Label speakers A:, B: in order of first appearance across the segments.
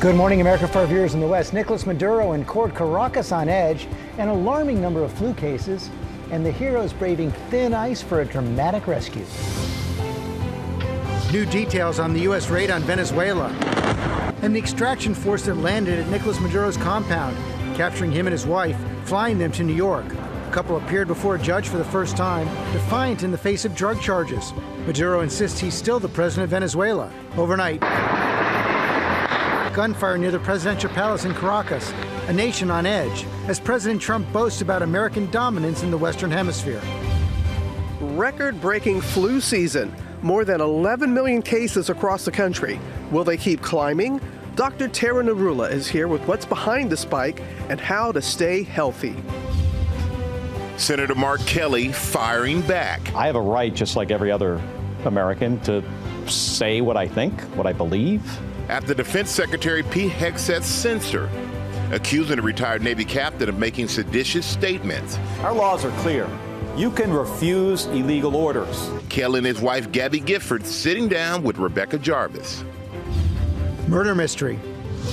A: Good morning, America. For our viewers in the West, Nicolás Maduro in court, Caracas on edge, an alarming number of flu cases, and the heroes braving thin ice for a dramatic rescue. New details on the U.S. raid on Venezuela and the extraction force that landed at Nicolás Maduro's compound, capturing him and his wife, flying them to New York. The couple appeared before a judge for the first time, defiant in the face of drug charges. Maduro insists he's still the president of Venezuela. Overnight, gunfire near the presidential palace in Caracas, a nation on edge, as President Trump boasts about American dominance in the Western Hemisphere.
B: Record-breaking flu season. More than 11 million cases across the country. Will they keep climbing? Dr. Tara Narula is here with what's behind the spike and how to stay healthy.
C: Senator Mark Kelly firing back.
D: I have a right, just like every other American, to say what I think, what I believe.
C: After Defense Secretary Pete Hegseth's censor, accusing a retired Navy captain of making seditious statements.
D: Our laws are clear. You can refuse illegal orders.
C: Kelly and his wife Gabby Gifford sitting down with Rebecca Jarvis.
A: Murder mystery.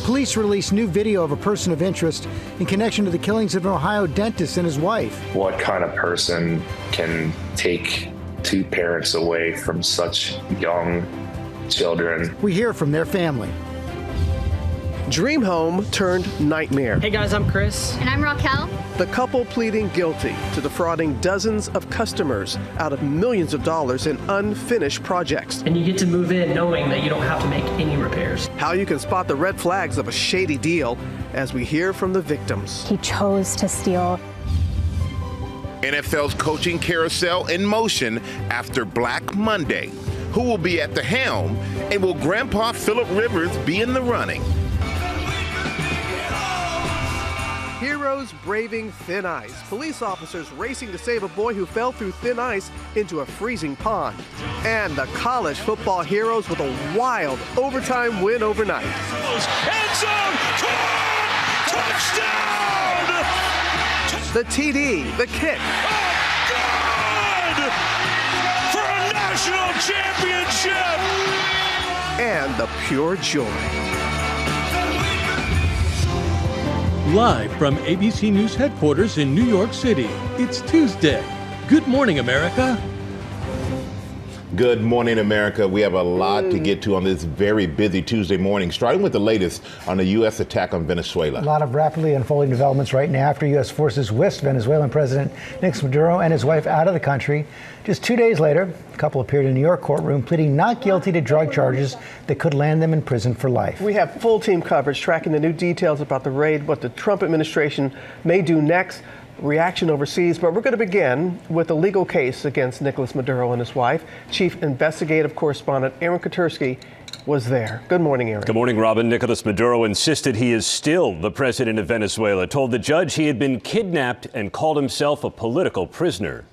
A: Police release new video of a person of interest in connection to the killings of an Ohio dentist and his wife.
E: What kind of person can take two parents away from such young children?
A: We hear from their family.
B: Dream home turned nightmare.
F: Hey guys, I'm Chris.
G: And I'm Raquel.
B: The couple pleading guilty to defrauding dozens of customers out of millions of dollars in unfinished projects.
F: And you get to move in knowing that you don't have to make any repairs.
B: How you can spot the red flags of a shady deal as we hear from the victims.
H: He chose to steal.
C: NFL's coaching carousel in motion after Black Monday. Who will be at the helm, and will Grandpa Phillip Rivers be in the running?
B: Heroes braving thin ice. Police officers racing to save a boy who fell through thin ice into a freezing pond. And the college football heroes with a wild overtime win overnight.
I: End zone! Touchdown!
B: The TD, the kick.
I: Oh, good! For a national championship!
B: And the pure joy.
J: Live from ABC News headquarters in New York City, it's Tuesday. Good morning, America.
C: Good morning, America. We have a lot to get to on this very busy Tuesday morning, starting with the latest on the U.S. attack on Venezuela.
A: A lot of rapidly unfolding developments right now after U.S. forces whisked Venezuelan President Nicolás Maduro and his wife out of the country. Just 2 days later, the couple appeared in a New York courtroom pleading not guilty to drug charges that could land them in prison for life.
B: We have full team coverage tracking the new details about the raid, what the Trump administration may do next, reaction overseas. But we're going to begin with a legal case against Nicolás Maduro and his wife. Chief Investigative Correspondent Aaron Katursky was there. Good morning, Aaron.
K: Good morning, Robin. Nicolás Maduro insisted he is still the president of Venezuela, told the judge he had been kidnapped and called himself a political prisoner.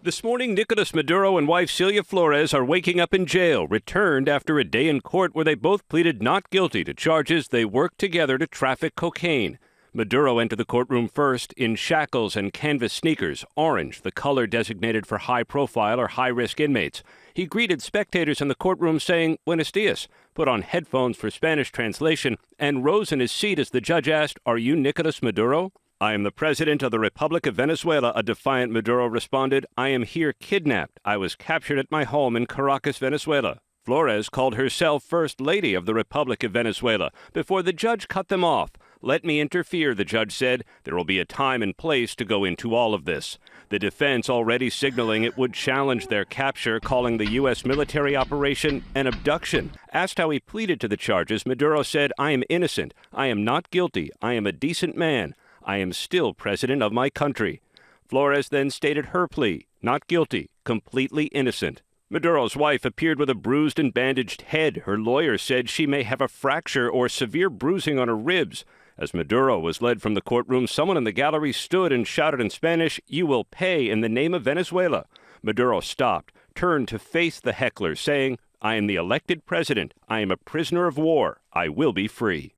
K: This morning, Nicolás Maduro and wife Celia Flores are waking up in jail, returned after a day in court where they both pleaded not guilty to charges they worked together to traffic cocaine. Maduro entered the courtroom first in shackles and canvas sneakers, orange, the color designated for high-profile or high-risk inmates. He greeted spectators in the courtroom saying, "Buenos dias," put on headphones for Spanish translation, and rose in his seat as the judge asked, "Are you Nicolás Maduro?" "I am the president of the Republic of Venezuela," a defiant Maduro responded. "I am here kidnapped. I was captured at my home in Caracas, Venezuela." Flores called herself First Lady of the Republic of Venezuela before the judge cut them off. "Let me interfere," the judge said. "There will be a time and place to go into all of this." The defense already signaling it would challenge their capture, calling the U.S. military operation an abduction. Asked how he pleaded to the charges, Maduro said, "I am innocent. I am not guilty. I am a decent man. I am still president of my country." Flores then stated her plea, not guilty, completely innocent. Maduro's wife appeared with a bruised and bandaged head. Her lawyer said she may have a fracture or severe bruising on her ribs. As Maduro was led from the courtroom, someone in the gallery stood and shouted in Spanish, "You will pay in the name of Venezuela." Maduro stopped, turned to face the heckler, saying, "I am the elected president. I am a prisoner of war. I will be free."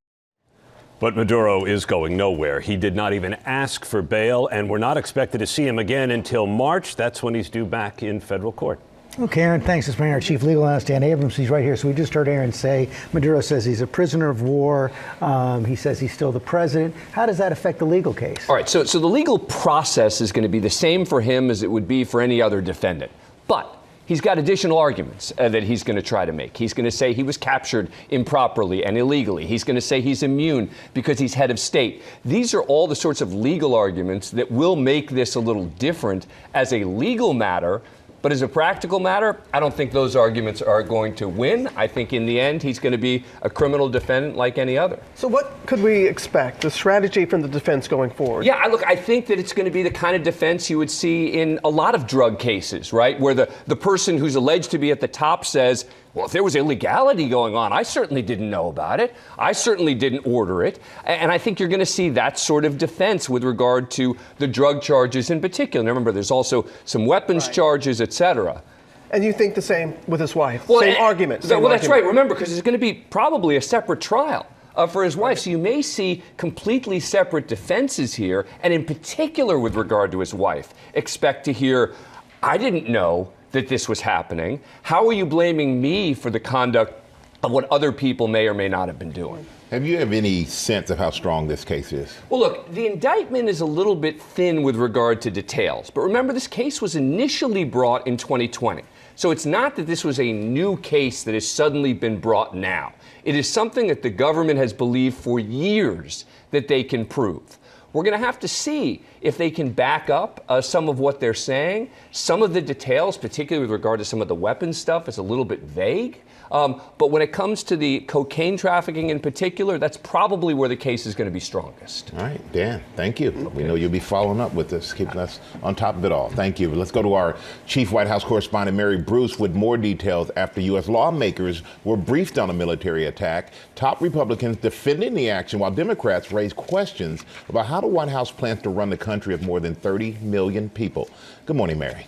K: But Maduro is going nowhere. He did not even ask for bail, and we're not expected to see him again until March. That's when he's due back in federal court.
A: Okay, Aaron, thanks. This morning, our chief legal analyst, Dan Abrams, he's right here. So we just heard Aaron say Maduro says he's a prisoner of war. He says he's still the president. How does that affect the legal case?
G: All right, so the legal process is going to be the same for him as it would be for any other defendant. But he's got additional arguments that he's going to try to make. He's going to say he was captured improperly and illegally. He's going to say he's immune because he's head of state. These are all the sorts of legal arguments that will make this a little different as a legal matter. But as a practical matter, I don't think those arguments are going to win. I think in the end, he's going to be a criminal defendant like any other.
B: So what could we expect, the strategy from the defense going forward?
G: Yeah, I think that it's going to be the kind of defense you would see in a lot of drug cases, right? Where the person who's alleged to be at the top says, well, if there was illegality going on, I certainly didn't know about it. I certainly didn't order it. And I think you're going to see that sort of defense with regard to the drug charges in particular. Now, remember, there's also some weapons charges, et cetera.
B: And you think the same with his wife?
G: Well,
B: same argument.
G: That's right. Remember, because it's going to be probably a separate trial for his wife. So you may see completely separate defenses here. And in particular, with regard to his wife, expect to hear, I didn't know that this was happening. How are you blaming me for the conduct of what other people may or may not have been doing?
C: Have you any sense of how strong this case is?
G: Well, look, the indictment is a little bit thin with regard to details. But remember, this case was initially brought in 2020. So it's not that this was a new case that has suddenly been brought now. It is something that the government has believed for years that they can prove. We're going to have to see if they can back up some of what they're saying. Some of the details, particularly with regard to some of the weapons stuff, is a little bit vague. But when it comes to the cocaine trafficking in particular, that's probably where the case is going to be strongest.
C: All right, Dan, thank you. Okay. We know you'll be following up with this, keeping us on top of it all. Thank you. Let's go to our chief White House correspondent, Mary Bruce, with more details after U.S. lawmakers were briefed on a military attack. Top Republicans defending the action while Democrats raised questions about how the White House plans to run the country of more than 30 million people. Good morning, Mary.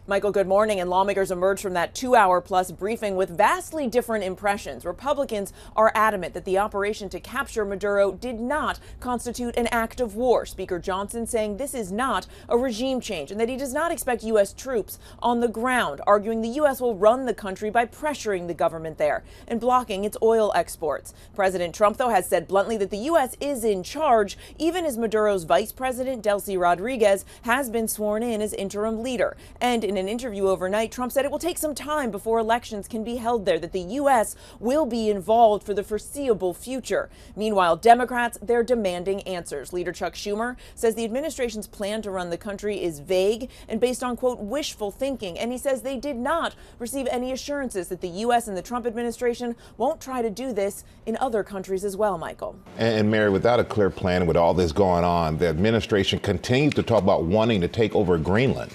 H: Michael, good morning. And lawmakers emerged from that 2-hour-plus briefing with vastly different impressions. Republicans are adamant that the operation to capture Maduro did not constitute an act of war. Speaker Johnson saying this is not a regime change and that he does not expect U.S. troops on the ground, arguing the U.S. will run the country by pressuring the government there and blocking its oil exports. President Trump, though, has said bluntly that the U.S. is in charge, even as Maduro's vice president, Delcy Rodriguez, has been sworn in as interim leader. And in an interview overnight, Trump said it will take some time before elections can be held there, that the U.S. will be involved for the foreseeable future. Meanwhile, Democrats, they're demanding answers. Leader Chuck Schumer says the administration's plan to run the country is vague and based on, quote, wishful thinking. And he says they did not receive any assurances that the U.S. and the Trump administration won't try to do this in other countries as well, Michael.
C: And Mary, without a clear plan, with all this going on, the administration continues to talk about wanting to take over Greenland.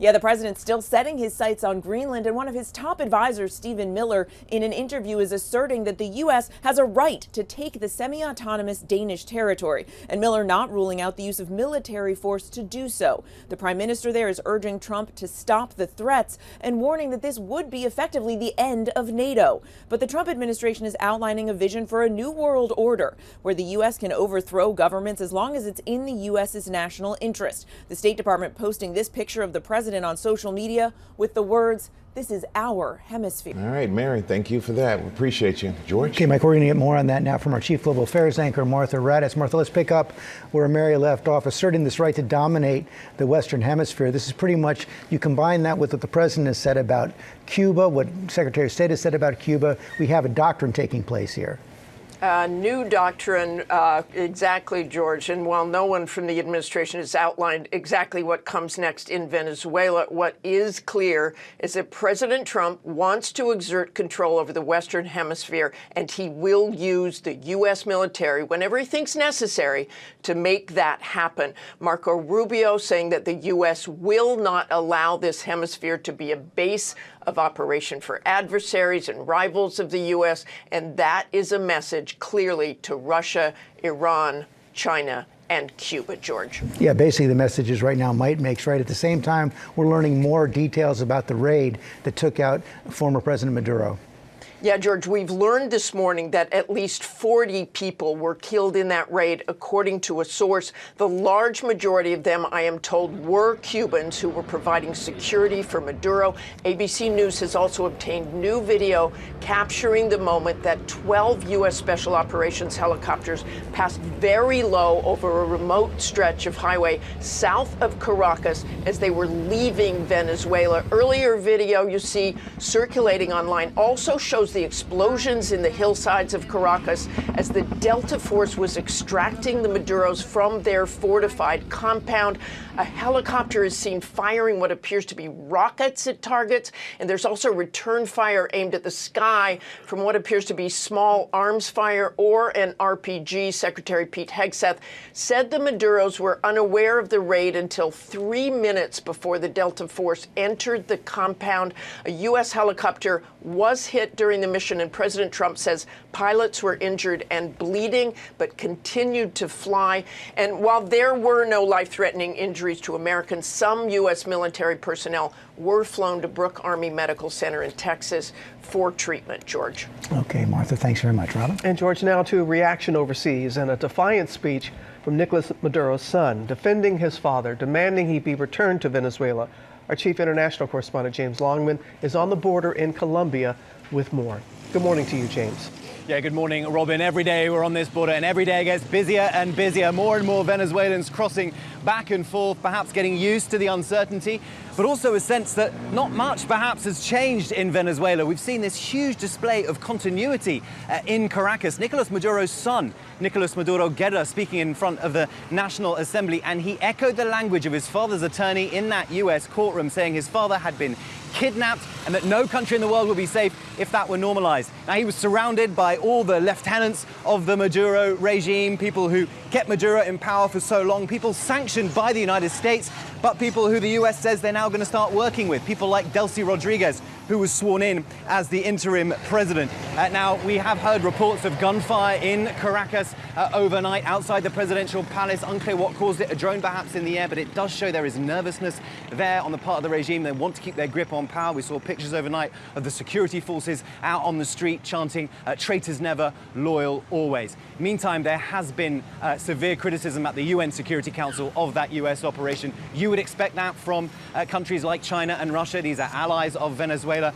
H: Yeah, the president's still setting his sights on Greenland, and one of his top advisors, Stephen Miller, in an interview is asserting that the U.S. has a right to take the semi-autonomous Danish territory, and Miller not ruling out the use of military force to do so. The prime minister there is urging Trump to stop the threats and warning that this would be effectively the end of NATO. But the Trump administration is outlining a vision for a new world order where the U.S. can overthrow governments as long as it's in the U.S.'s national interest. The State Department posting this picture of the president on social media with the words, "This is our hemisphere."
C: All right, Mary, thank you for that. We appreciate you. George?
A: Okay, Mike, we're going to get more on that now from our chief global affairs anchor, Martha Raddatz. Martha, let's pick up where Mary left off, asserting this right to dominate the Western Hemisphere. This is pretty much, you combine that with what the president has said about Cuba, what Secretary of State has said about Cuba. We have a doctrine taking place here.
L: New doctrine, exactly, George. And while no one from the administration has outlined exactly what comes next in Venezuela, what is clear is that President Trump wants to exert control over the Western Hemisphere, and he will use the U.S. military whenever he thinks necessary to make that happen. Marco Rubio saying that the U.S. will not allow this hemisphere to be a base of operation for adversaries and rivals of the U.S., and that is a message clearly to Russia, Iran, China, and Cuba, George.
A: Yeah, basically the message is right now might makes right. At the same time, we're learning more details about the raid that took out former President Maduro.
L: Yeah, George, we've learned this morning that at least 40 people were killed in that raid, according to a source. The large majority of them, I am told, were Cubans who were providing security for Maduro. ABC News has also obtained new video capturing the moment that 12 U.S. Special Operations helicopters passed very low over a remote stretch of highway south of Caracas as they were leaving Venezuela. Earlier video you see circulating online also shows the explosions in the hillsides of Caracas as the Delta Force was extracting the Maduros from their fortified compound. A helicopter is seen firing what appears to be rockets at targets, and there's also return fire aimed at the sky from what appears to be small arms fire or an RPG. Secretary Pete Hegseth said the Maduros were unaware of the raid until 3 minutes before the Delta Force entered the compound. A U.S. helicopter was hit during the mission, and President Trump says pilots were injured and bleeding but continued to fly. And while there were no life-threatening injuries to Americans, some U.S. military personnel were flown to Brooke Army Medical Center in Texas for treatment. George.
M: Okay, Martha, thanks very much. Robin?
B: And George, now to reaction overseas and a defiant speech from Nicolás Maduro's son, defending his father, demanding he be returned to Venezuela. Our chief international correspondent, James Longman, is on the border in Colombia with more. Good morning to you, James.
N: Yeah, good morning, Robin. Every day we're on this border, and every day it gets busier and busier. More and more Venezuelans crossing back and forth, perhaps getting used to the uncertainty, but also a sense that not much perhaps has changed in Venezuela. We've seen this huge display of continuity in Caracas. Nicolás Maduro's son, Nicolás Maduro Guerra, speaking in front of the National Assembly, and he echoed the language of his father's attorney in that U.S. courtroom, saying his father had been kidnapped and that no country in the world would be safe if that were normalized. Now, he was surrounded by all the lieutenants of the Maduro regime, people who kept Maduro in power for so long, people sanctioned by the United States, but people who the US says they're now going to start working with, people like Delcy Rodriguez, who was sworn in as the interim president. Now, we have heard reports of gunfire in Caracas overnight outside the presidential palace. Unclear what caused it, a drone perhaps in the air, but it does show there is nervousness there on the part of the regime. They want to keep their grip on power. We saw pictures overnight of the security forces out on the street chanting, traitors never, loyal always. Meantime, there has been severe criticism at the UN Security Council of that US operation. You would expect that from countries like China and Russia. These are allies of Venezuela,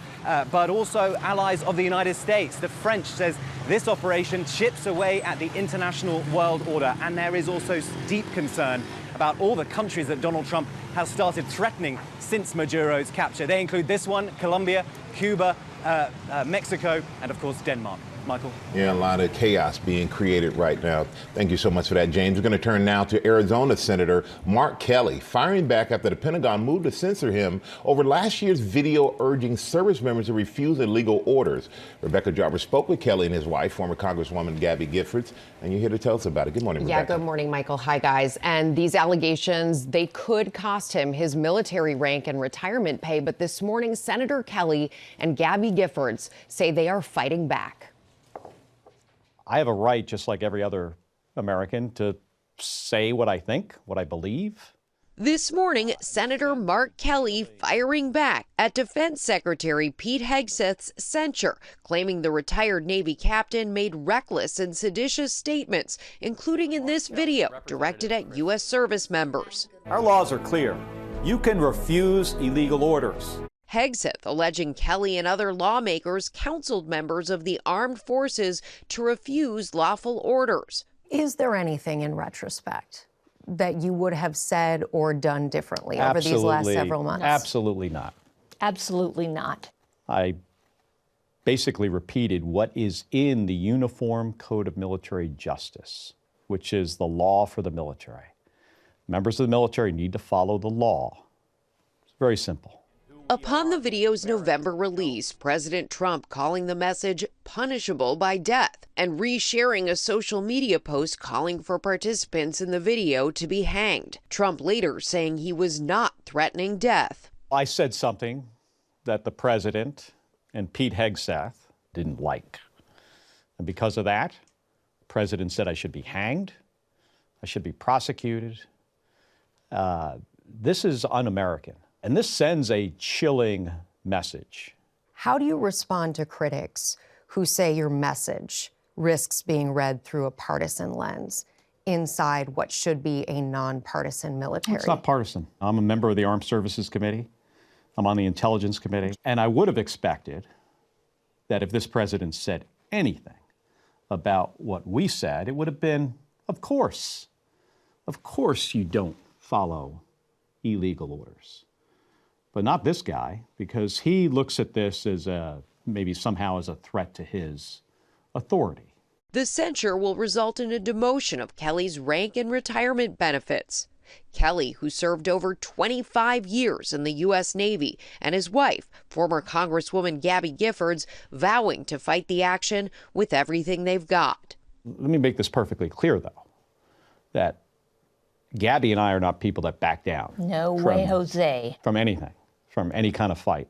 N: but also allies of the United States. The French says this operation chips away at the international world order, and there is also deep concern about all the countries that Donald Trump has started threatening since Maduro's capture. They include this one, Colombia, Cuba, Mexico, and of course Denmark. Michael?
C: Yeah, a lot of chaos being created right now. Thank you so much for that, James. We're going to turn now to Arizona Senator Mark Kelly, firing back after the Pentagon moved to censor him over last year's video urging service members to refuse illegal orders. Rebecca Jarvis spoke with Kelly and his wife, former Congresswoman Gabby Giffords, and you're here to tell us about it. Good morning, Rebecca.
O: Yeah, good morning, Michael. Hi, guys. And these allegations, they could cost him his military rank and retirement pay, but this morning, Senator Kelly and Gabby Giffords say they are fighting back.
D: I have a right, just like every other American, to say what I think, what I believe.
P: This morning, Senator Mark Kelly firing back at Defense Secretary Pete Hegseth's censure, claiming the retired Navy captain made reckless and seditious statements, including in this video directed at U.S. service members.
Q: Our laws are clear. You can refuse illegal orders.
P: Hegseth alleging Kelly and other lawmakers counseled members of the armed forces to refuse lawful orders.
R: Is there anything in retrospect that you would have said or done differently over these last several months?
D: Absolutely not.
R: Absolutely not.
D: I basically repeated what is in the Uniform Code of Military Justice, which is the law for the military. Members of the military need to follow the law. It's very simple.
P: Upon the video's November release, President Trump calling the message punishable by death and resharing a social media post calling for participants in the video to be hanged. Trump later saying he was not threatening death.
D: I said something that the president and Pete Hegseth didn't like. And because of that, the president said I should be hanged, I should be prosecuted. This is un-American. And this sends a chilling message.
R: How do you respond to critics who say your message risks being read through a partisan lens inside what should be a nonpartisan military.
D: It's not partisan. I'm a member of the Armed Services Committee. I'm on the Intelligence Committee. And I would have expected that if this president said anything about what we said, it would have been, of course you don't follow illegal orders. But not this guy, because he looks at this as maybe somehow as a threat to his authority.
P: The censure will result in a demotion of Kelly's rank and retirement benefits. Kelly, who served over 25 years in the U.S. Navy, and his wife, former Congresswoman Gabby Giffords, vowing to fight the action with everything they've got.
D: Let me make this perfectly clear, though, that Gabby and I are not people that back down.
S: No way, Jose.
D: From anything, from any kind of fight.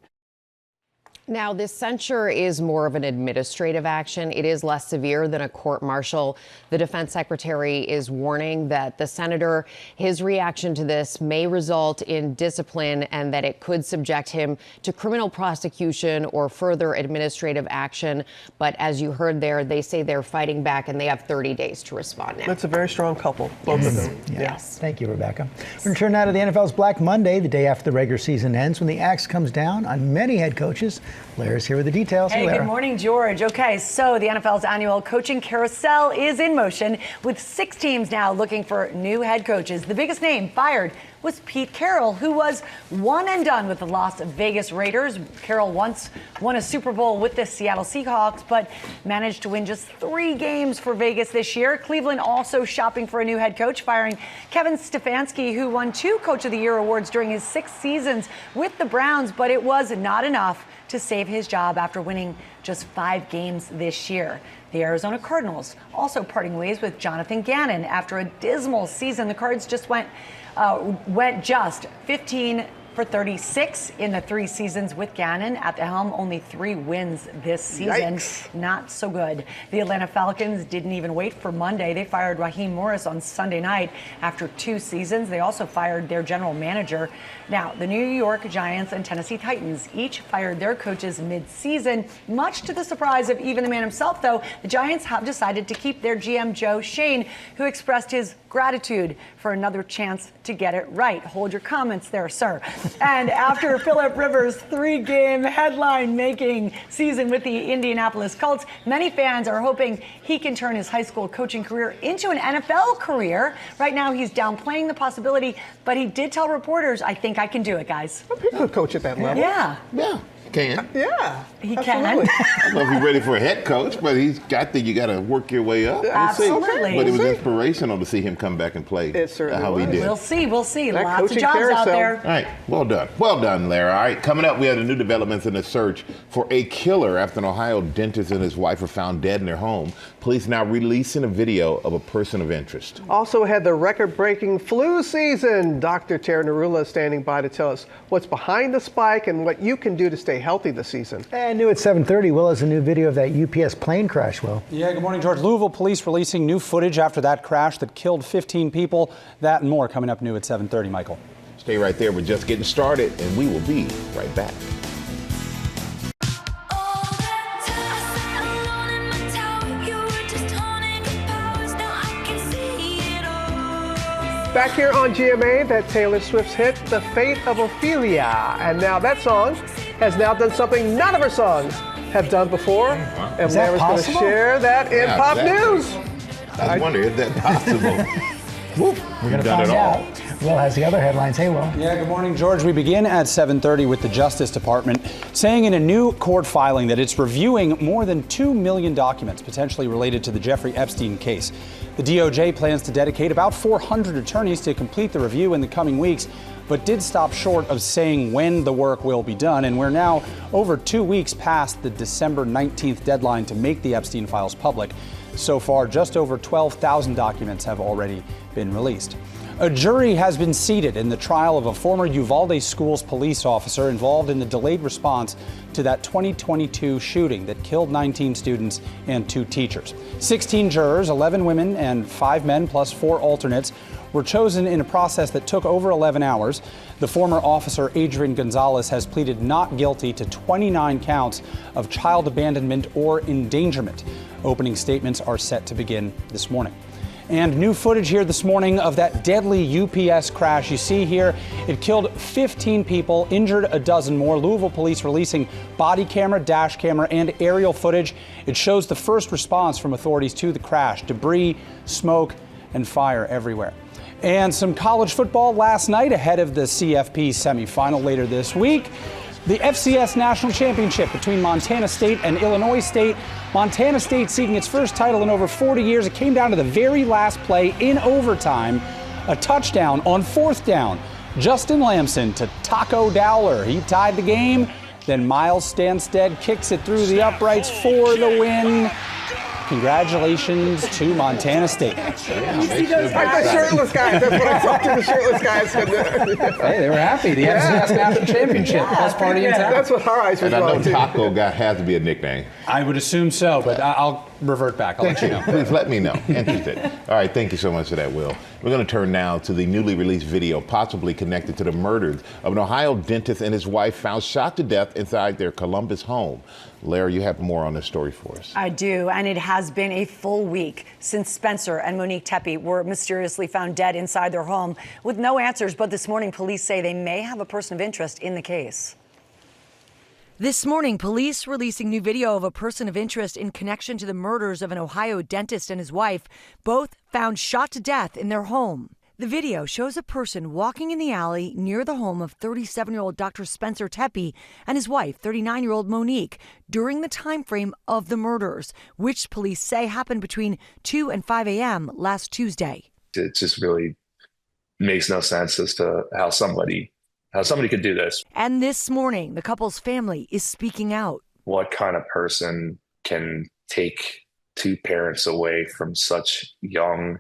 O: Now, this censure is more of an administrative action. It is less severe than a court-martial. The defense secretary is warning that the senator, his reaction to this may result in discipline and that it could subject him to criminal prosecution or further administrative action. But as you heard there, they say they're fighting back and they have 30 days to respond now.
B: That's a very strong couple, both of them.
M: Yes. Thank you, Rebecca. We're going to turn now to the NFL's Black Monday, the day after the regular season ends, when the axe comes down on many head coaches. Blair's here with the details.
T: Hey, good morning, George. Okay, so the NFL's annual coaching carousel is in motion, with 6 teams now looking for new head coaches. The biggest name fired was Pete Carroll, who was one and done with the Las Vegas Raiders. Carroll once won a Super Bowl with the Seattle Seahawks, but managed to win just 3 games for Vegas this year. Cleveland also shopping for a new head coach, firing Kevin Stefanski, who won 2 Coach of the Year awards during his 6 seasons with the Browns, but it was not enough to save his job after winning just 5 games this year. The Arizona Cardinals also parting ways with Jonathan Gannon after a dismal season. The Cards just went just 15 for 36 in the 3 seasons with Gannon at the helm. Only 3 wins this season. Yikes. Not so good. The Atlanta Falcons didn't even wait for Monday. They fired Raheem Morris on Sunday night after 2 seasons. They also fired their general manager. Now, the New York Giants and Tennessee Titans each fired their coaches mid-season. Much to the surprise of even the man himself, though, the Giants have decided to keep their GM Joe Shane, who expressed his gratitude for another chance to get it right. Hold your comments there, sir. And after Phillip Rivers' 3-game headline-making season with the Indianapolis Colts, many fans are hoping he can turn his high school coaching career into an NFL career. Right now, he's downplaying the possibility, but he did tell reporters, "I think I can do it, guys."
B: He could coach at that level.
T: Yeah.
C: Yeah. Can.
B: Yeah.
T: He
B: absolutely.
T: can.
C: I don't know if he's ready for a head coach, but you got to work your way up.
T: Absolutely.
C: But it was inspirational to see him come back and play how he did.
T: We'll see.
B: That
T: Lots of jobs out there.
C: All right. Well done, Larry. All right. Coming up, we have the new developments in the search for a killer after an Ohio dentist and his wife were found dead in their home. Police now releasing a video of a person of interest.
B: Also had the record-breaking flu season. Dr. Tara Narula is standing by to tell us what's behind the spike and what you can do to stay healthy this season.
M: And new at 7:30, Will, has a new video of that UPS plane crash, Will.
U: Yeah, good morning, George. Louisville police releasing new footage after that crash that killed 15 people. That and more coming up new at 7:30, Michael.
C: Stay right there. We're just getting started, and we will be right back.
B: Back here on GMA, that Taylor Swift's hit, The Fate of Ophelia. And now that song has now done something none of her songs have done before. And Larry's going to share that in Pop News.
C: I wonder if that's possible.
M: We're going to find out. Will has the other headlines. Hey, Will.
U: Yeah, good morning, George. We begin at 7:30 with the Justice Department saying in a new court filing that it's reviewing more than 2 million documents potentially related to the Jeffrey Epstein case. The DOJ plans to dedicate about 400 attorneys to complete the review in the coming weeks, but did stop short of saying when the work will be done. And we're now over 2 weeks past the December 19th deadline to make the Epstein files public. So far, just over 12,000 documents have already been released. A jury has been seated in the trial of a former Uvalde Schools police officer involved in the delayed response to that 2022 shooting that killed 19 students and 2 teachers. 16 jurors, 11 women and 5 men plus 4 alternates, were chosen in a process that took over 11 hours. The former officer, Adrian Gonzalez, has pleaded not guilty to 29 counts of child abandonment or endangerment. Opening statements are set to begin this morning. And new footage here this morning of that deadly UPS crash. You see here, it killed 15 people, injured a dozen more. Louisville police releasing body camera, dash camera, and aerial footage. It shows the first response from authorities to the crash. Debris, smoke, and fire everywhere. And some college football last night ahead of the CFP semifinal later this week. The FCS National Championship between Montana State and Illinois State. Montana State seeking its first title in over 40 years. It came down to the very last play in overtime. A touchdown on 4th down. Justin Lamson to Taco Dowler. He tied the game. Then Miles Stanstead kicks it through the uprights for the win. Congratulations to Montana State.
B: You see those guys? The shirtless guys. That's what I talked to the shirtless guys.
U: Hey, they were happy. The FCS National Championship. Best party in town.
B: That's what our eyes were
C: And I know
B: going to.
C: Taco guy has to be a nickname.
U: I would assume so, but I'll revert back. I'll let you know.
C: Please let me know. Interested. All right, thank you so much for that, Will. We're going to turn now to the newly released video possibly connected to the murders of an Ohio dentist and his wife found shot to death inside their Columbus home. Larry, you have more on this story for us.
T: I do, and it has been a full week since Spencer and Monique Tepe were mysteriously found dead inside their home with no answers. But this morning, police say they may have a person of interest in the case. This morning, police releasing new video of a person of interest in connection to the murders of an Ohio dentist and his wife, both found shot to death in their home. The video shows a person walking in the alley near the home of 37-year-old Dr. Spencer Tepe and his wife, 39-year-old Monique, during the time frame of the murders, which police say happened between 2 and 5 a.m. last Tuesday.
E: It just really makes no sense as to how somebody could do this.
T: And this morning, the couple's family is speaking out.
E: What kind of person can take 2 parents away from such young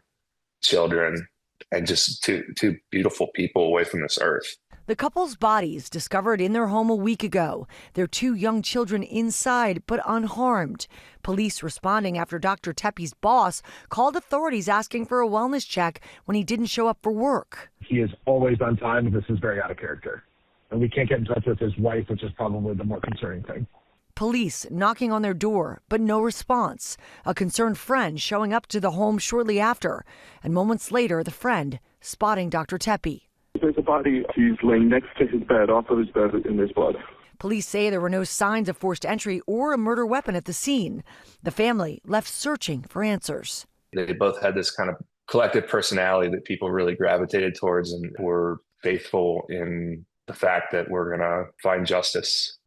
E: children and just two beautiful people away from this earth?
T: The couple's bodies discovered in their home a week ago. Their 2 young children inside, but unharmed. Police responding after Dr. Tepe's boss called authorities asking for a wellness check when he didn't show up for work.
S: He is always on time, and this is very out of character. And we can't get in touch with his wife, which is probably the more concerning thing.
T: Police knocking on their door, but no response. A concerned friend showing up to the home shortly after. And moments later, the friend spotting Dr. Tepe.
V: There's a body. He's laying next to his bed, off of his bed, and there's blood.
T: Police say there were no signs of forced entry or a murder weapon at the scene. The family left searching for answers.
E: They both had this kind of collective personality that people really gravitated towards and were faithful in the fact that we're going to find justice.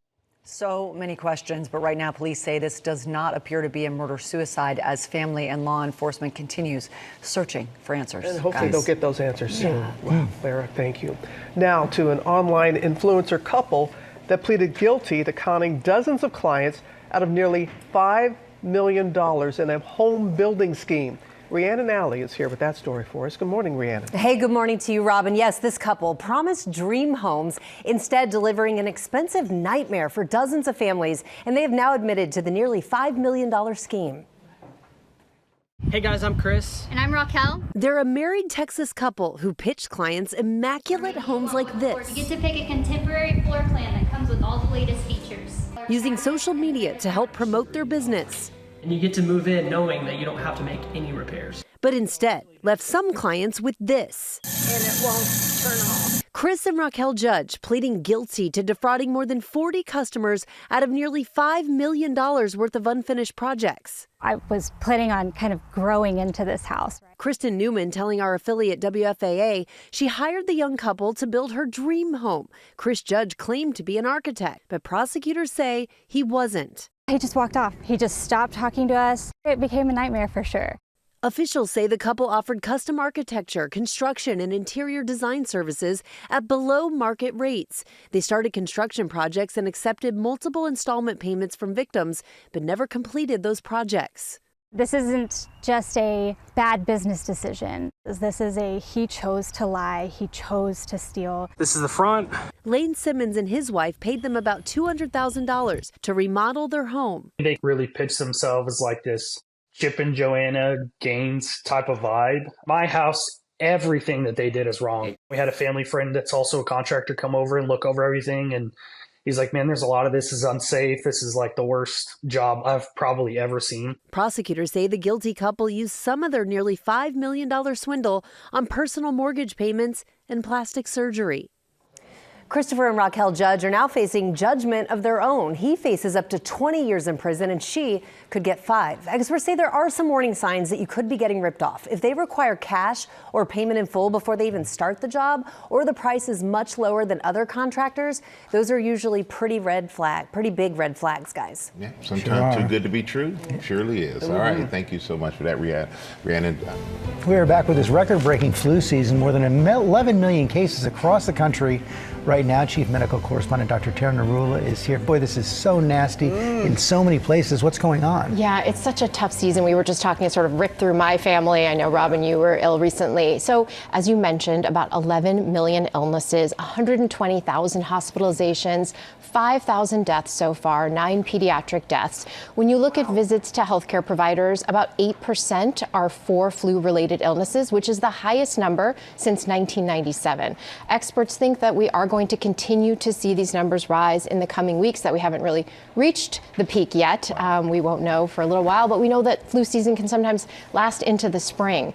T: So many questions, but right now police say this does not appear to be a murder-suicide as family and law enforcement continues searching for answers.
B: And hopefully they'll get those answers soon. Wow, Lara, thank you. Now to an online influencer couple that pleaded guilty to conning dozens of clients out of nearly $5 million in a home building scheme. Rhiannon Alley is here with that story for us. Good morning, Rhiannon.
W: Hey, good morning to you, Robin. Yes, this couple promised dream homes, instead delivering an expensive nightmare for dozens of families, and they have now admitted to the nearly $5 million scheme.
F: Hey guys, I'm Chris.
W: And I'm Raquel. They're a married Texas couple who pitched clients immaculate homes like this.
X: You get to pick a contemporary floor plan that comes with all the latest features.
W: Using social media to help promote their business.
F: And you get to move in knowing that you don't have to make any repairs.
W: But instead, left some clients with this.
L: And it won't turn off.
W: Chris and Raquel Judge pleading guilty to defrauding more than 40 customers out of nearly $5 million worth of unfinished projects.
Y: I was planning on kind of growing into this house.
W: Kristen Newman telling our affiliate WFAA she hired the young couple to build her dream home. Chris Judge claimed to be an architect, but prosecutors say he wasn't.
Y: He just walked off. He just stopped talking to us. It became a nightmare for sure.
W: Officials say the couple offered custom architecture, construction, and interior design services at below market rates. They started construction projects and accepted multiple installment payments from victims, but never completed those projects.
Y: This isn't just a bad business decision. This is he chose to lie, he chose to steal.
G: This is the front.
W: Lane Simmons and his wife paid them about $200,000 to remodel their home.
G: They really pitched themselves as like this Chip and Joanna Gaines type of vibe. My house, everything that they did is wrong. We had a family friend that's also a contractor come over and look over everything, and he's like, man, there's a lot of this is unsafe. This is like the worst job I've probably ever seen.
W: Prosecutors say the guilty couple used some of their nearly $5 million swindle on personal mortgage payments and plastic surgery. Christopher and Raquel Judge are now facing judgment of their own. He faces up to 20 years in prison, and she could get 5. Experts say there are some warning signs that you could be getting ripped off. If they require cash or payment in full before they even start the job, or the price is much lower than other contractors, those are usually pretty big red flags, guys.
C: Yeah, sometimes too good to be true. It surely is. All right, thank you so much for that, Rhiannon.
M: We are back with this record-breaking flu season. More than 11 million cases across the country right now. Chief Medical Correspondent Dr. Narula is here. Boy, this is so nasty in so many places. What's going on?
H: Yeah, it's such a tough season. We were just talking, it sort of ripped through my family. I know, Robin, you were ill recently. So, as you mentioned, about 11 million illnesses, 120,000 hospitalizations, 5,000 deaths so far, 9 pediatric deaths. When you look at visits to healthcare providers, about 8% are for flu-related illnesses, which is the highest number since 1997. Experts think that we are going to continue to see these numbers rise in the coming weeks, that we haven't really reached the peak yet. We won't know for a little while, but we know that flu season can sometimes last into the spring.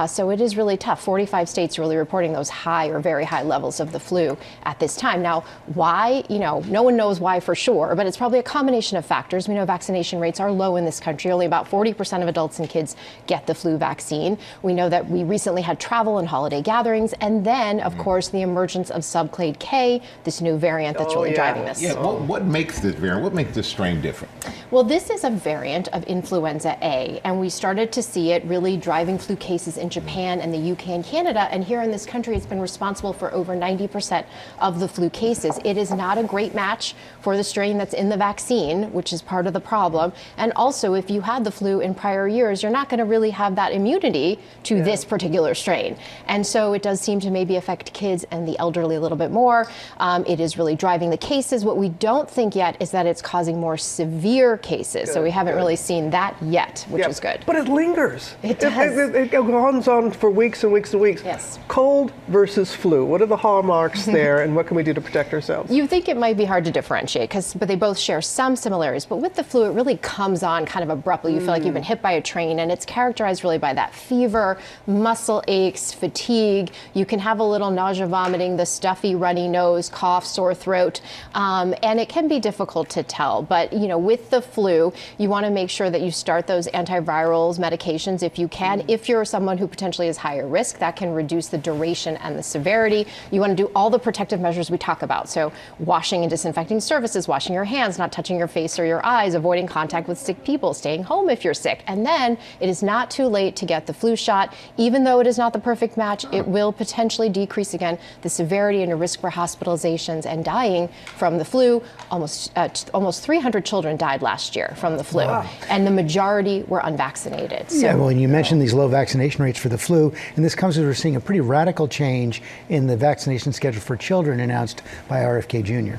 H: So it is really tough. 45 states are really reporting those high or very high levels of the flu at this time. Now, why? No one knows why for sure, but it's probably a combination of factors. We know vaccination rates are low in this country. Only about 40% of adults and kids get the flu vaccine. We know that we recently had travel and holiday gatherings, and then, of course, the emergence of subclade K, this new variant that's really driving this.
C: Yeah, what makes this variant, what makes this strain different?
H: Well, this is a variant of influenza A, and we started to see it really driving flu cases in Japan and the UK and Canada, and here in this country it's been responsible for over 90% of the flu cases. It is not a great match for the strain that's in the vaccine, which is part of the problem, and also if you had the flu in prior years, you're not going to really have that immunity to this particular strain. And so it does seem to maybe affect kids and the elderly a little bit more. It is really driving the cases. What we don't think yet is that it's causing more severe cases. So we haven't really seen that yet, which is good.
B: But it lingers.
H: It does.
B: It goes on for weeks and weeks and weeks.
H: Yes.
B: Cold versus flu. What are the hallmarks there, and what can we do to protect ourselves?
H: You think it might be hard to differentiate, but they both share some similarities. But with the flu, it really comes on kind of abruptly. You feel like you've been hit by a train, and it's characterized really by that fever, muscle aches, fatigue. You can have a little nausea, vomiting, the stuffy, runny nose, cough, sore throat, and it can be difficult to tell. But with the flu, you want to make sure that you start those antivirals, medications if you can. If you're someone who potentially is higher risk, that can reduce the duration and the severity. You want to do all the protective measures we talk about. So washing and disinfecting surfaces, washing your hands, not touching your face or your eyes, avoiding contact with sick people, staying home if you're sick. And then it is not too late to get the flu shot. Even though it is not the perfect match, it will potentially decrease again the severity and your risk for hospitalizations and dying from the flu. Almost 300 children died last year from the flu, and the majority were unvaccinated. So,
M: yeah, well, and you mentioned these low vaccination rates for the flu, and this comes as we're seeing a pretty radical change in the vaccination schedule for children announced by RFK Jr.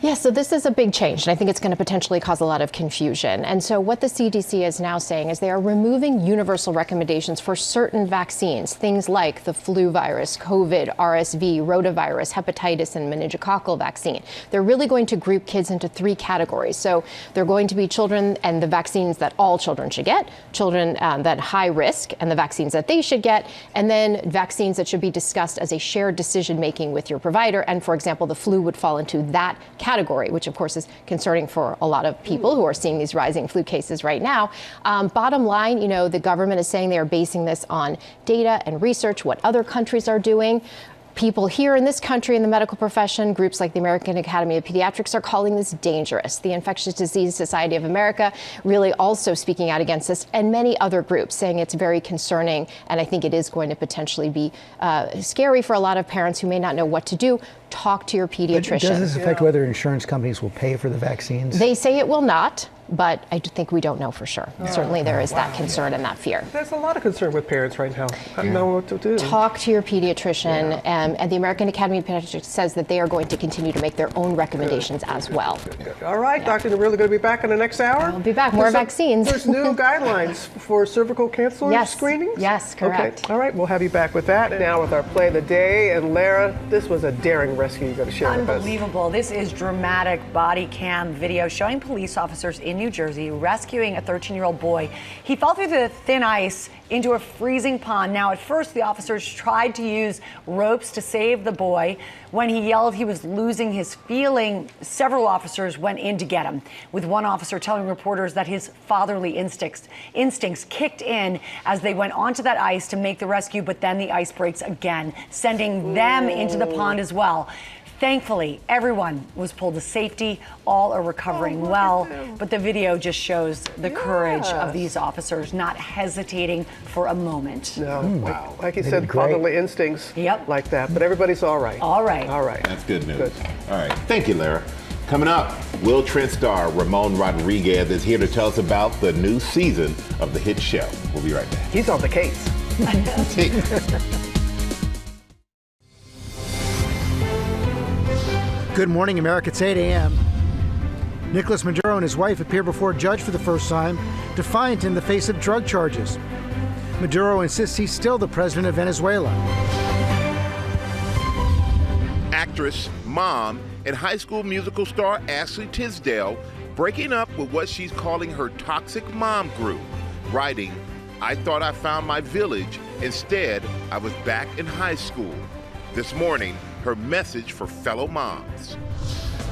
H: Yeah, so this is a big change, and I think it's going to potentially cause a lot of confusion. And so what the CDC is now saying is they are removing universal recommendations for certain vaccines, things like the flu virus, COVID, RSV, rotavirus, hepatitis, and meningococcal vaccine. They're really going to group kids into 3 categories. So they're going to be children and the vaccines that all children should get, children that high risk and the vaccines that they should get, and then vaccines that should be discussed as a shared decision making with your provider. And for example, the flu would fall into that category, which of course is concerning for a lot of people who are seeing these rising flu cases right now. Bottom line, the government is saying they are basing this on data and research, what other countries are doing. People here in this country in the medical profession, groups like the American Academy of Pediatrics are calling this dangerous. The Infectious Disease Society of America really also speaking out against this, and many other groups saying it's very concerning, and I think it is going to potentially be scary for a lot of parents who may not know what to do. Talk to your pediatrician.
M: But does this affect whether insurance companies will pay for the vaccines?
H: They say it will not. but I do think we don't know for sure. Certainly there is that concern and that fear.
B: There's a lot of concern with parents right now. I don't know what to do.
H: Talk to your pediatrician, and the American Academy of Pediatrics says that they are going to continue to make their own recommendations as well.
B: All right, Dr. Narula going to be back in the next hour?
H: I'll be back. More vaccines.
B: There's new guidelines for cervical cancer screenings?
H: Yes, correct.
B: Okay. All right, we'll have you back with that. Now with our play of the day. And Lara, this was a daring rescue you're going to share with us.
T: Unbelievable. This is dramatic body cam video showing police officers in New Jersey rescuing a 13-year-old boy. He fell through the thin ice into a freezing pond. Now, at first, the officers tried to use ropes to save the boy. When he yelled he was losing his feeling, several officers went in to get him, with one officer telling reporters that his fatherly instincts kicked in as they went onto that ice to make the rescue, but then the ice breaks again, sending them into the pond as well. Thankfully, everyone was pulled to safety. All are recovering well, but the video just shows the courage of these officers, not hesitating for a moment.
B: No, wow. Like you said, fatherly instincts like that, but everybody's all right.
T: All right.
B: All right.
C: That's good news. All right. Thank you, Lara. Coming up, Will Trent star Ramon Rodriguez is here to tell us about the new season of the hit show. We'll be right back.
B: He's on the case.
M: Good morning, America. It's 8 a.m. Nicolás Maduro and his wife appear before a judge for the first time, defiant in the face of drug charges. Maduro insists he's still the president of Venezuela.
C: Actress, mom, and High School Musical star Ashley Tisdale breaking up with what she's calling her toxic mom group, writing, "I thought I found my village. Instead, I was back in high school." This morning, her message for fellow moms.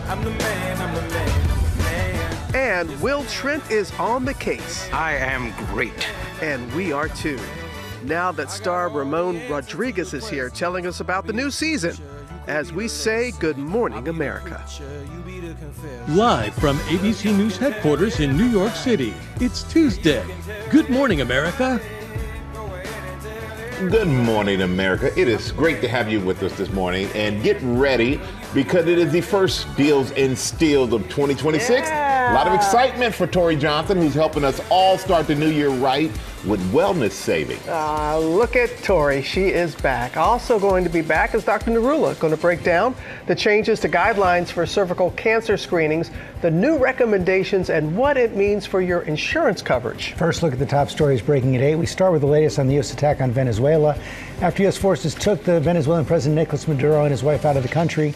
A: I'm the man, I'm the man, I'm the man.
B: And Will Trent is on the case.
A: I am great.
B: And we are too. Now that star Ramon Rodriguez is here telling us about the new season, as we say, good morning, America.
I: Live from ABC News headquarters in New York City, it's Tuesday. Good morning, America.
C: Good morning, America. It is great to have you with us this morning, and get ready because it is the first Deals and Steals of 2026. A lot of excitement for Tori Johnson, who's helping us all start the new year right with wellness savings.
B: Look at Tori. She is back. Also going to be back is Dr. Narula, going to break down the changes to guidelines for cervical cancer screenings, the new recommendations, and what it means for your insurance coverage.
M: First look at the top stories breaking at 8. We start with the latest on the U.S. attack on Venezuela. After U.S. forces took the Venezuelan President Nicolás Maduro and his wife out of the country,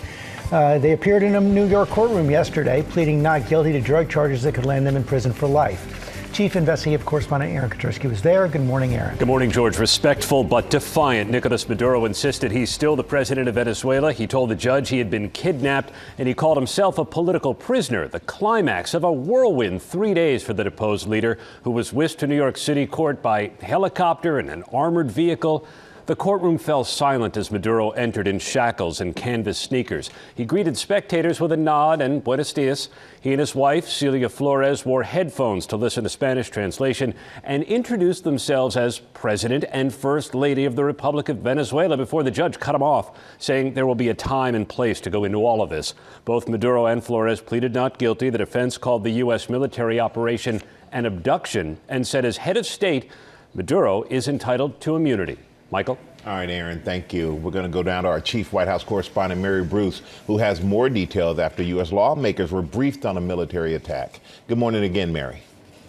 M: they appeared in a New York courtroom yesterday, pleading not guilty to drug charges that could land them in prison for life. Chief Investigative Correspondent Aaron Katersky was there. Good morning, Aaron.
J: Good morning, George. Respectful but defiant, Nicolás Maduro insisted he's still the president of Venezuela. He told the judge he had been kidnapped, and he called himself a political prisoner. The climax of a whirlwind 3 days for the deposed leader, who was whisked to New York City court by helicopter and an armored vehicle. The courtroom fell silent as Maduro entered in shackles and canvas sneakers. He greeted spectators with a nod and buenos dias. He and his wife, Celia Flores, wore headphones to listen to Spanish translation and introduced themselves as President and First Lady of the Republic of Venezuela before the judge cut him off, saying there will be a time and place to go into all of this. Both Maduro and Flores pleaded not guilty. The defense called the U.S. military operation an abduction and said as head of state, Maduro is entitled to immunity. Michael?
C: All right, Aaron, thank you. We're going to go down to our chief White House correspondent, Mary Bruce, who has more details after U.S. lawmakers were briefed on a military attack. Good morning again, Mary.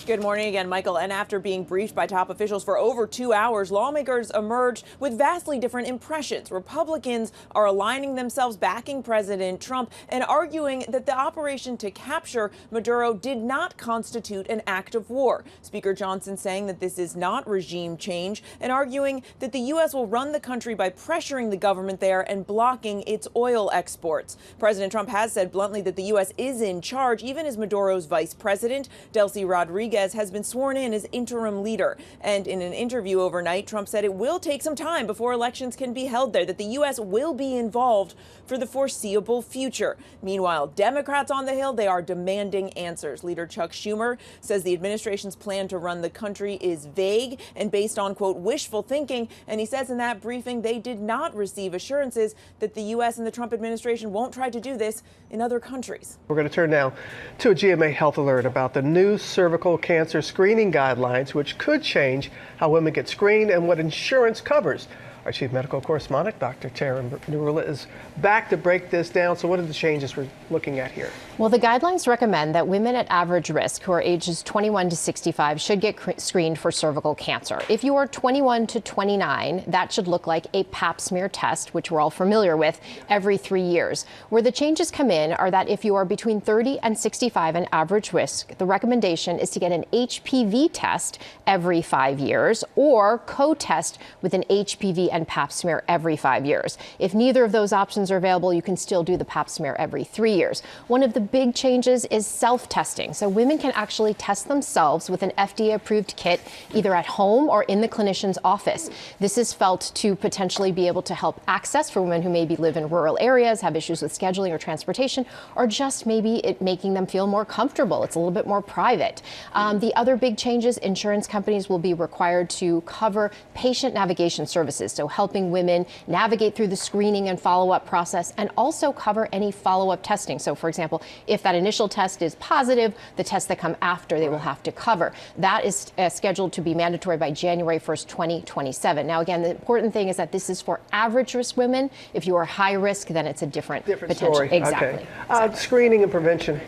K: Good morning again, Michael. And after being briefed by top officials for over 2 hours, lawmakers emerged with vastly different impressions. Republicans are aligning themselves, backing President Trump, and arguing that the operation to capture Maduro did not constitute an act of war. Speaker Johnson saying that this is not regime change and arguing that the U.S. will run the country by pressuring the government there and blocking its oil exports. President Trump has said bluntly that the U.S. is in charge, even as Maduro's vice president, Delcy Rodriguez, Rodriguez has been sworn in as interim leader. And in an interview overnight, Trump said it will take some time before elections can be held there, that the U.S. will be involved for the foreseeable future. Meanwhile, Democrats on the Hill, they are demanding answers. Leader Chuck Schumer says the administration's plan to run the country is vague and based on, quote, wishful thinking. And he says in that briefing they did not receive assurances that the U.S. and the Trump administration won't try to do this in other countries.
B: We're going to turn now to a GMA Health alert about the new cervical cancer screening guidelines, which could change how women get screened and what insurance covers. Our chief medical correspondent, Dr. Tara Narula, is back to break this down. So what are the changes we're looking at here?
H: Well, the guidelines recommend that women at average risk who are ages 21 to 65 should get screened for cervical cancer. If you are 21 to 29, that should look like a pap smear test, which we're all familiar with, every 3 years. Where the changes come in are that if you are between 30 and 65 and average risk, the recommendation is to get an HPV test every 5 years or co-test with an HPV and pap smear every 5 years. If neither of those options are available, you can still do the pap smear every 3 years. One of the big changes is self-testing. So women can actually test themselves with an FDA-approved kit, either at home or in the clinician's office. This is felt to potentially be able to help access for women who maybe live in rural areas, have issues with scheduling or transportation, or just maybe it making them feel more comfortable. It's a little bit more private. The other big changes, insurance companies will be required to cover patient navigation services, so helping women navigate through the screening and follow-up process, and also cover any follow-up testing. So, for example, if that initial test is positive, the tests that come after they will have to cover. That is scheduled to be mandatory by January 1st, 2027. Now, again, the important thing is that this is for average risk women. If you are high risk, then it's a different potential.
B: Story.
H: Exactly.
B: Okay. Screening and prevention.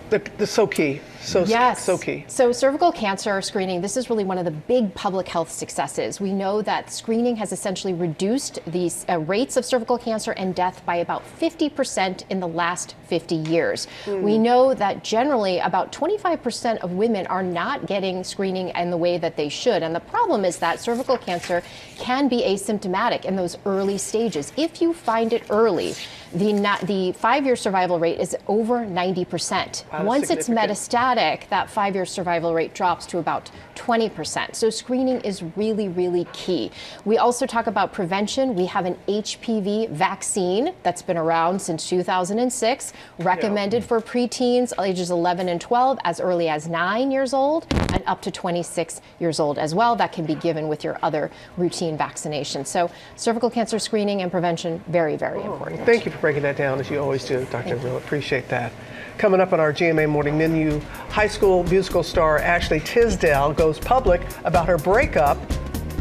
B: The so key.
H: Yes.
B: So key.
H: So cervical cancer screening, this is really one of the big public health successes. We know that screening has essentially reduced the rates of cervical cancer and death by about 50% in the last 50 years. We know that generally about 25% of women are not getting screening in the way that they should. And the problem is that cervical cancer can be asymptomatic in those early stages. If you find it early, the 5-year survival rate is over 90%.
B: Wow,
H: once it's metastatic, that 5-year survival rate drops to about 20%. So screening is really, really key. We also talk about prevention. We have an HPV vaccine that's been around since 2006, recommended for preteens ages 11 and 12 as early as 9 years old and up to 26 years old as well. That can be given with your other routine vaccinations. So cervical cancer screening and prevention, very, very important.
B: Thank you for breaking that down, as you always do, Dr. Will. Appreciate that. Coming up on our GMA Morning Menu, high school musical star Ashley Tisdale goes public about her breakup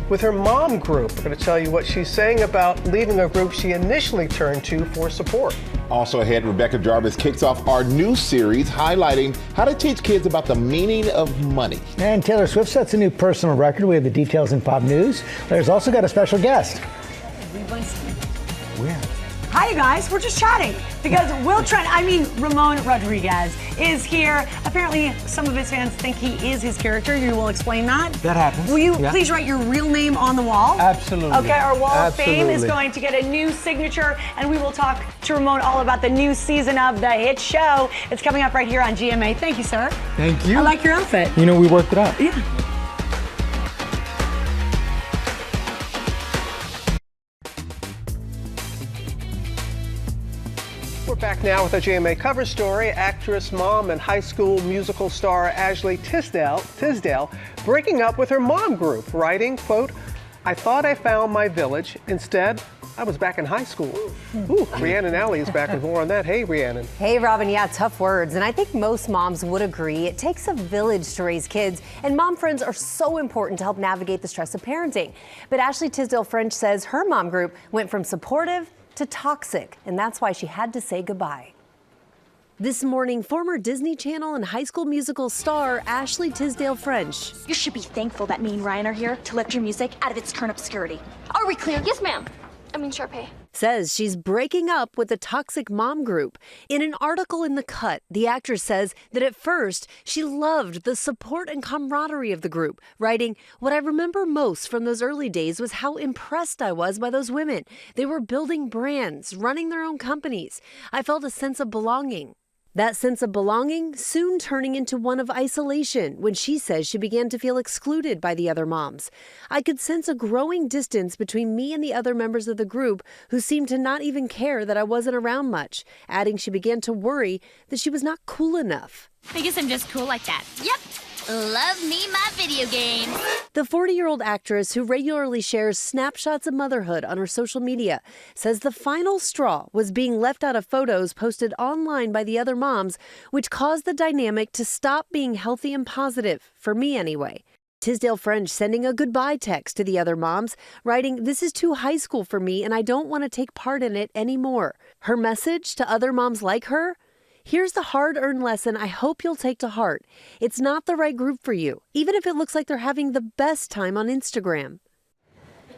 B: with her mom group. We're going to tell you what she's saying about leaving a group she initially turned to for support.
C: Also ahead, Rebecca Jarvis kicks off our new series highlighting how to teach kids about the meaning of money.
M: And Taylor Swift sets a new personal record. We have the details in Pop News. There's also got a special guest. Where?
T: Hi, you guys. We're just chatting because Ramon Rodriguez is here. Apparently, some of his fans think he is his character. You will explain that.
D: That happens.
T: Will you please write your real name on the wall?
D: Absolutely.
T: Okay, our wall of fame is going to get a new signature, and we will talk to Ramon all about the new season of the hit show. It's coming up right here on GMA. Thank you, sir.
D: Thank you.
T: I like your outfit.
D: You know, we worked it out.
T: Yeah.
B: We're back now with a GMA cover story. Actress, mom, and high school musical star Ashley Tisdale breaking up with her mom group, writing, quote, "I thought I found my village. Instead, I was back in high school." Ooh, Rhiannon Alley is back with more on that. Hey, Rhiannon.
W: Hey, Robin. Yeah, tough words. And I think most moms would agree. It takes a village to raise kids, and mom friends are so important to help navigate the stress of parenting. But Ashley Tisdale French says her mom group went from supportive to toxic, and that's why she had to say goodbye. This morning, former Disney Channel and High School Musical star Ashley Tisdale French.
N: You should be thankful that me and Ryan are here to lift your music out of its current obscurity. Are we clear? Yes, ma'am. Sharpay.
W: Says she's breaking up with the toxic mom group. In an article in The Cut, the actress says that at first she loved the support and camaraderie of the group, writing, "What I remember most from those early days was how impressed I was by those women. They were building brands, running their own companies. I felt a sense of belonging." That sense of belonging soon turning into one of isolation when she says she began to feel excluded by the other moms. I could sense a growing distance between me and the other members of the group who seemed to not even care that I wasn't around much, adding she began to worry that she was not cool enough.
X: I guess I'm just cool like that. Yep. Love me my video games.
W: The 40-year-old actress who regularly shares snapshots of motherhood on her social media says the final straw was being left out of photos posted online by the other moms, which caused the dynamic to stop being healthy and positive, for me anyway. Tisdale French sending a goodbye text to the other moms, writing, "This is too high school for me and I don't want to take part in it anymore." Her message to other moms like her? Here's the hard-earned lesson I hope you'll take to heart. It's not the right group for you, even if it looks like they're having the best time on Instagram.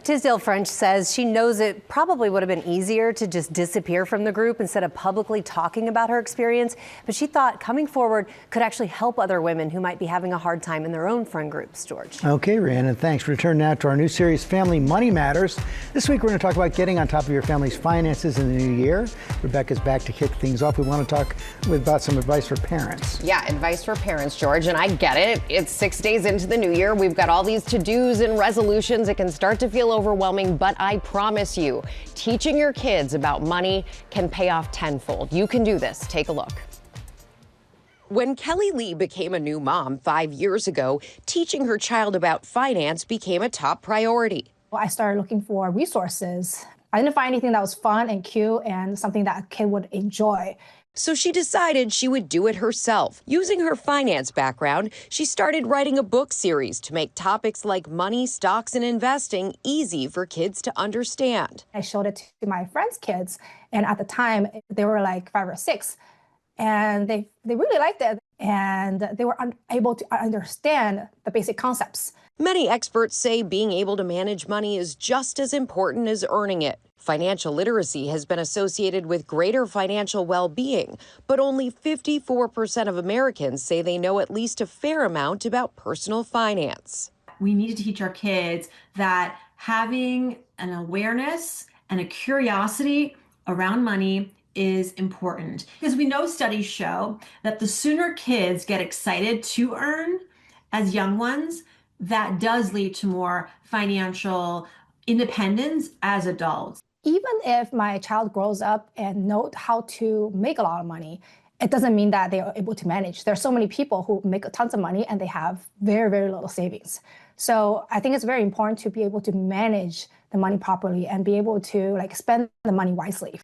W: Tisdale French says she knows it probably would have been easier to just disappear from the group instead of publicly talking about her experience, but she thought coming forward could actually help other women who might be having a hard time in their own friend groups. George.
M: Okay, Rhiannon, thanks. Return now to our new series, Family Money Matters. This week, we're going to talk about getting on top of your family's finances in the new year. Rebecca's back to kick things off. We want to talk about some advice for parents.
D: Yeah, advice for parents, George, and I get it. It's 6 days into the new year. We've got all these to-dos and resolutions. It can start to feel overwhelming, but I promise you, teaching your kids about money can pay off tenfold. You can do this. Take a look. When Kelly Lee became a new mom 5 years ago, teaching her child about finance became a top priority.
O: I started looking for resources. I didn't find anything that was fun and cute and something that a kid would enjoy.
D: So she decided she would do it herself. Using her finance background, she started writing a book series to make topics like money, stocks, and investing easy for kids to understand.
O: I showed it to my friends' kids, and at the time, they were like 5 or 6, and they really liked it, and they were able to understand the basic concepts.
D: Many experts say being able to manage money is just as important as earning it. Financial literacy has been associated with greater financial well-being, but only 54% of Americans say they know at least a fair amount about personal finance.
P: We need to teach our kids that having an awareness and a curiosity around money is important, because we know studies show that the sooner kids get excited to earn as young ones, that does lead to more financial independence as adults.
O: Even if my child grows up and knows how to make a lot of money, it doesn't mean that they are able to manage. There are so many people who make tons of money and they have very, very little savings. So I think it's very important to be able to manage the money properly and be able to spend the money wisely.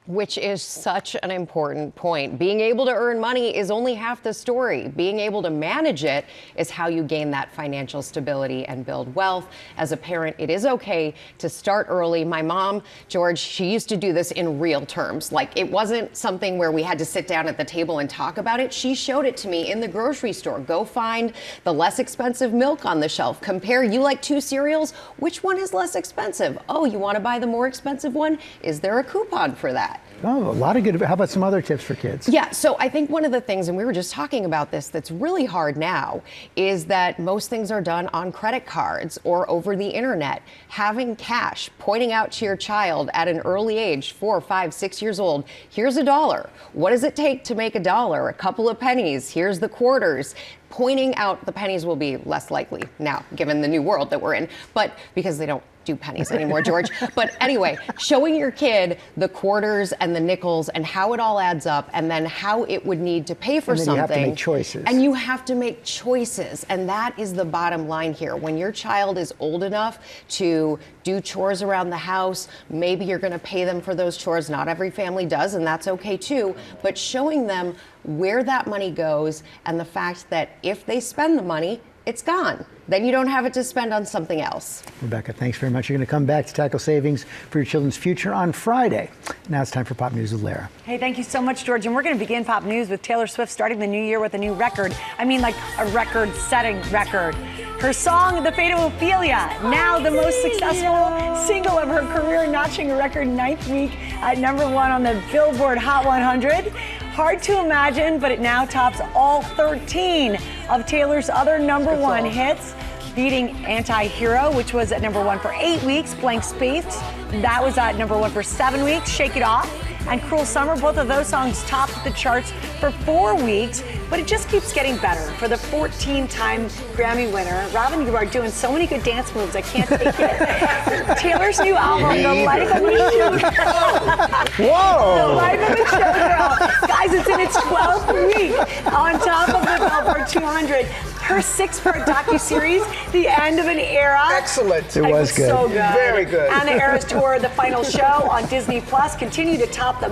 D: Which is such an important point. Being able to earn money is only half the story. Being able to manage it is how you gain that financial stability and build wealth. As a parent, it is okay to start early. My mom, George, she used to do this in real terms. It wasn't something where we had to sit down at the table and talk about it. She showed it to me in the grocery store. Go find the less expensive milk on the shelf. Compare, you like 2 cereals? Which one is less expensive? Oh, you want to buy the more expensive one? Is there a coupon for that?
M: Oh, a lot of good. How about some other tips for kids?
D: Yeah, so I think one of the things, and we were just talking about this, that's really hard now is that most things are done on credit cards or over the internet. Having cash, pointing out to your child at an early age, 4, 5, 6 years old, here's $1. What does it take to make $1? A couple of pennies. Here's the quarters. Pointing out the pennies will be less likely now, given the new world that we're in, but because they don't do pennies anymore, George. But anyway, showing your kid the quarters and the nickels and how it all adds up, and then how it would need to pay for something.
M: You have to make choices.
D: And you have to make choices. And that is the bottom line here. When your child is old enough to do chores around the house, maybe you're going to pay them for those chores. Not every family does, and that's okay too. But showing them where that money goes and the fact that if they spend the money, it's gone. Then you don't have it to spend on something else.
M: Rebecca, thanks very much. You're going to come back to tackle savings for your children's future on Friday. Now it's time for Pop News with Lara.
T: Hey, thank you so much, George. And we're going to begin Pop News with Taylor Swift starting the new year with a new record. I mean, like a record-setting record. Her song, The Fate of Ophelia, now the most successful single of her career, notching a record 9th week at #1 on the Billboard Hot 100. Hard to imagine, but it now tops all 13 of Taylor's other #1 hits, beating Anti-Hero, which was at #1 for 8 weeks. Blank Space, that was at #1 for 7 weeks. Shake It Off and Cruel Summer, both of those songs topped the charts for 4 weeks, but it just keeps getting better. For the 14-time Grammy winner, Robin, you are doing so many good dance moves, I can't take it. Taylor's new album, The Life of a Showgirl.
B: Whoa!
T: The Life of a Showgirl. Guys, it's in its 12th week on top of the Billboard 200. Her 6-part docuseries, The End of an Era.
B: Excellent.
M: It was good.
T: So good.
B: Very good.
T: And the Eras Tour, the final show on Disney Plus, continue to top the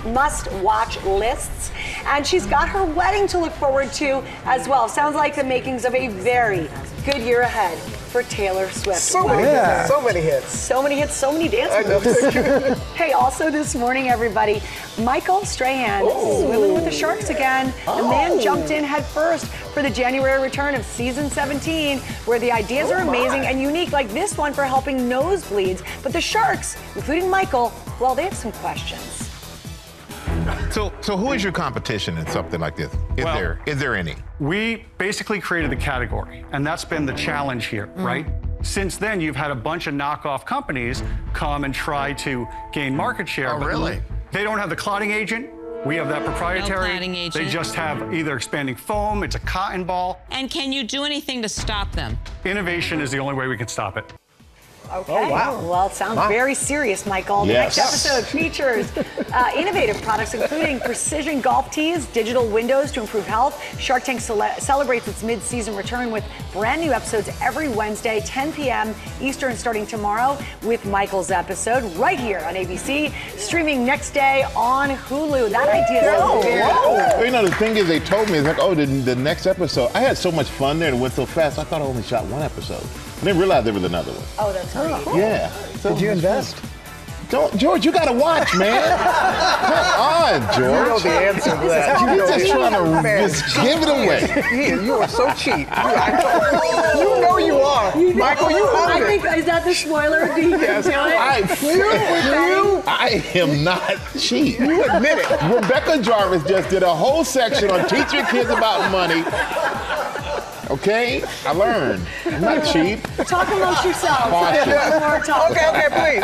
T: must-watch lists. And she's got her wedding to look forward to as well. Sounds like the makings of a very good year ahead for Taylor Swift.
B: So many hits. So many hits.
T: So many hits, so many dance moves. Hey, also this morning, everybody, Michael Strahan swimming with the sharks again. The man jumped in head first for the January return of season 17, where the ideas are amazing and unique, like this one for helping nosebleeds. But the sharks, including Michael, well, they have some questions.
C: So who is your competition in something like this? Is there any?
Q: We basically created the category, and that's been the challenge here, right? Since then, you've had a bunch of knockoff companies come and try to gain market share.
C: Oh, really?
Q: They don't have the clotting agent. We have that proprietary.
R: No clotting agent.
Q: They just have either expanding foam, it's a cotton ball.
R: And can you do anything to stop them?
Q: Innovation is the only way we can stop it.
T: Okay.
B: Oh, wow.
T: Well, it sounds very serious, Michael.
C: Yes.
T: The next episode features innovative products, including precision golf tees, digital windows to improve health. Shark Tank celebrates its mid-season return with brand new episodes every Wednesday, 10 p.m. Eastern, starting tomorrow with Michael's episode right here on ABC, streaming next day on Hulu. That idea is very
C: Well, you know, the thing is, they told me, it's like, oh, the next episode. I had so much fun there and it went so fast, I thought I only shot one episode. I didn't realize there was another one.
T: Oh, that's right.
C: Yeah.
M: Did you invest?
C: Don't, George, you gotta watch, man. Come on, George.
B: You know the answer to that.
C: You're just trying to just give it away.
B: Ian, you are so cheap. You know you are. Michael, you own
T: I
B: it.
T: think, is that the spoiler? Do you
C: Yes, I am not cheap.
B: You admit it.
C: Rebecca Jarvis just did a whole section on teaching kids about money. Okay, I learned. I'm not cheap.
T: Talk amongst yourselves. More talk.
B: Okay, please.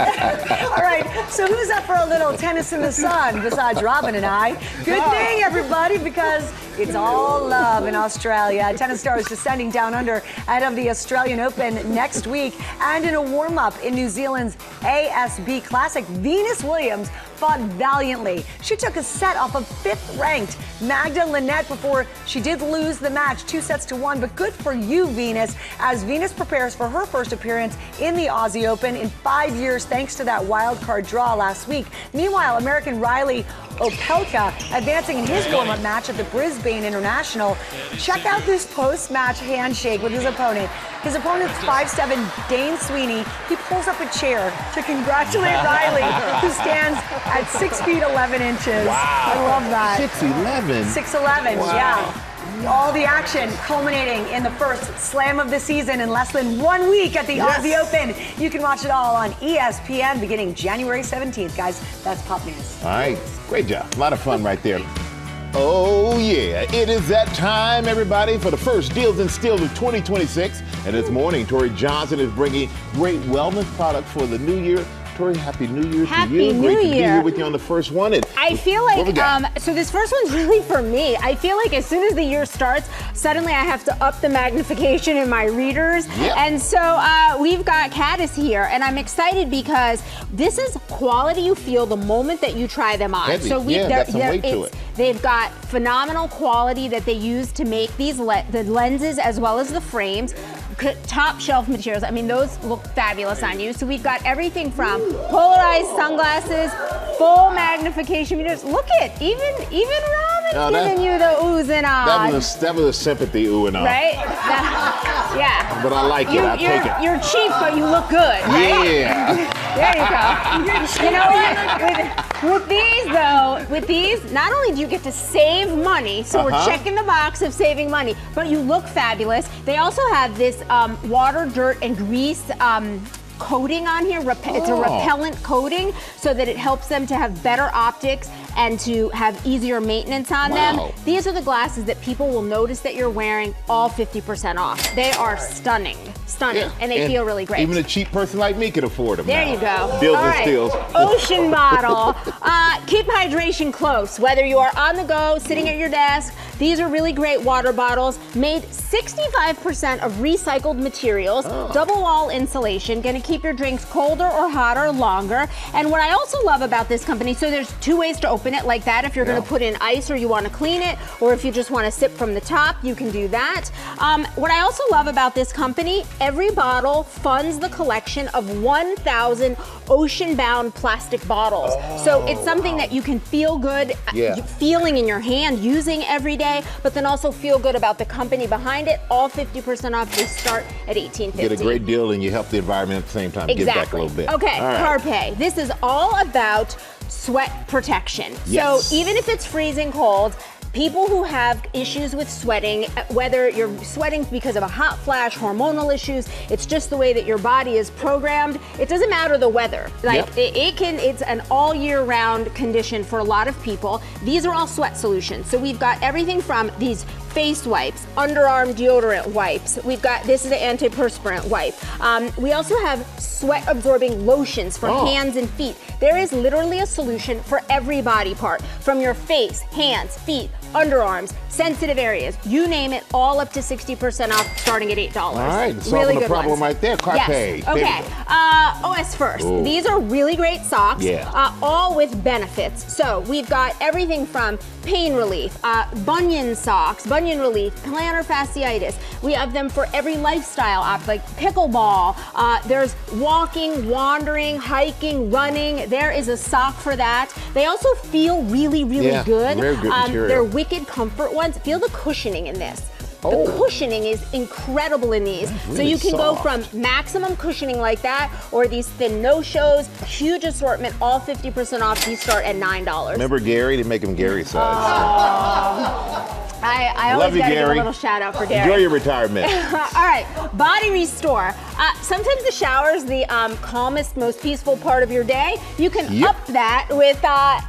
T: All right, so who's up for a little tennis in the sun besides Robin and I? Good thing, everybody, because it's all love in Australia. Tennis stars descending down under ahead of the Australian Open next week. And in a warm-up in New Zealand's ASB Classic, Venus Williams fought valiantly. She took a set off of 5th-ranked Magda Linette before she did lose the match 2-1. But good for you, Venus, as Venus prepares for her first appearance in the Aussie Open in 5 years, thanks to that wild card draw last week. Meanwhile, American Riley Opelka advancing in his warm-up match at the Brisbane International. Check out this post-match handshake with his opponent. His opponent's 5'7" Dane Sweeney. He pulls up a chair to congratulate Riley, who stands at 6 feet 11 inches.
C: Wow.
T: I love that.
C: 6'11".
T: 6'11",
C: Wow.
T: yeah. All the action culminating in the first slam of the season in less than 1 week at the Aussie Open. You can watch it all on ESPN beginning January 17th, guys. That's Pop News.
C: All right, great job. A lot of fun right there. Oh, yeah. It is that time, everybody, for the first Deals and Steals of 2026. And this morning, Tori Johnson is bringing great wellness products for the new year. Tori, Happy New Year to you.
S: Happy New
C: Great to be
S: Year.
C: here with you on the first one. And
S: I feel
C: what we got?
S: like, so this first one's really for me. I feel like as soon as the year starts, suddenly I have to up the magnification in my readers.
C: Yeah.
S: And so we've got Caddis here, and I'm excited because this is quality you feel the moment that you try them on.
C: Heavy.
S: So
C: Yeah, got some weight to it.
S: They've got phenomenal quality that they use to make these the lenses as well as the frames. Top shelf materials. I mean, those look fabulous on you. So we've got everything from polarized sunglasses, full magnification meters. Look at even Robin's giving you the oohs and ahs.
C: That was a sympathy ooh and ah.
S: Right? Yeah.
C: But I like it. I'll take it.
S: You're cheap, but you look good, right?
C: Yeah.
S: There you go. You know what? With these, not only do you get to save money, so we're checking the box of saving money, but you look fabulous. They also have this water, dirt, and grease coating on here. It's a repellent coating so that it helps them to have better optics and to have easier maintenance on them. These are the glasses that people will notice that you're wearing, all 50% off. They are stunning, and they feel really great.
C: Even a cheap person like me can afford them.
S: There
C: now.
S: you go.
C: Deals
S: All
C: and
S: right.
C: steals.
S: Ocean bottle. Keep hydration close, whether you are on the go, sitting at your desk. These are really great water bottles made 65% of recycled materials, double wall insulation, gonna keep your drinks colder or hotter longer. And what I also love about this company, so there's two ways to open it like that. If you're gonna put in ice or you wanna clean it, or if you just wanna sip from the top, you can do that. What I also love about this company, every bottle funds the collection of 1,000 ocean-bound plastic bottles. So it's something that you can feel good feeling in your hand, using every day, but then also feel good about the company behind it. All 50% off. They start at $18.50.
C: Get a great deal and you help the environment at the same time.
S: Exactly.
C: Give back a little bit.
S: Okay,
C: All right.
S: Carpe. This is all about sweat protection.
C: Yes.
S: So even if it's freezing cold, people who have issues with sweating, whether you're sweating because of a hot flash, hormonal issues, it's just the way that your body is programmed. It doesn't matter the weather. Like it's an all year round condition for a lot of people. These are all sweat solutions. So we've got everything from these face wipes, underarm deodorant wipes. We've got, this is an antiperspirant wipe. We also have sweat absorbing lotions for hands and feet. There is literally a solution for every body part, from your face, hands, feet, underarms, sensitive areas, you name it, all up to 60% off, starting at $8.
C: All right,
S: really
C: solving
S: good
C: the problem
S: ones.
C: right there. Carpe.
S: Yes. Okay. OS first.
C: Ooh.
S: These are really great socks,
C: Yeah.
S: all with benefits. So we've got everything from pain relief, bunion socks, bunion relief, plantar fasciitis. We have them for every lifestyle app, like pickleball. There's walking, wandering, hiking, running. There is a sock for that. They also feel really, really good.
C: Very good material.
S: They're wicked comfort ones. Feel the cushioning in this. The cushioning is incredible in these.
C: Really
S: so you can go
C: soft.
S: from maximum cushioning like that, or these thin no-shows, huge assortment, all 50% off. These start at $9.
C: Remember Gary? They make him Gary size.
S: I
C: Love
S: always
C: you,
S: gotta give a
C: Gary.
S: little shout out for Gary.
C: Enjoy your retirement.
S: All right, body restore. Sometimes the shower is the calmest, most peaceful part of your day. You can up that with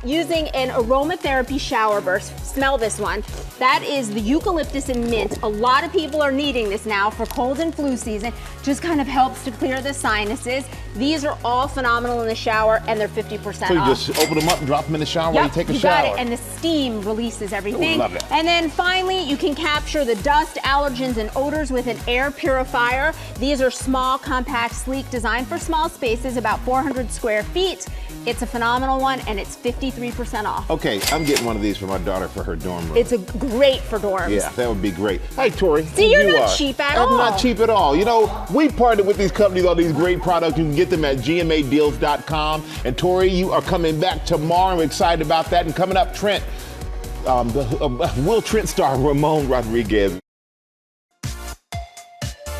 S: using an aromatherapy shower burst. Smell this one. That is the eucalyptus and mint. A lot of people are needing this now for cold and flu season. Just kind of helps to clear the sinuses. These are all phenomenal in the shower, and they're 50%
C: So you
S: off.
C: just open them up and drop them in the shower while you take a
S: you
C: shower.
S: got it, and the steam releases everything.
C: Ooh, love it.
S: And then finally, you can capture the dust, allergens, and odors with an air purifier. These are small, compact, sleek, designed for small spaces, about 400 square feet. It's a phenomenal one, and it's 53% off.
C: Okay, I'm getting one of these for my daughter for her dorm room.
S: It's great for dorms.
C: Yeah, that would be great. Hi, Tori.
S: See, you're not cheap at all.
C: I'm not cheap at all. You know, we partnered with these companies on these great products. You can get them at gmadeals.com. And Tori, you are coming back tomorrow. I'm excited about that. And coming up, Trent, Will Trent star Ramon Rodriguez.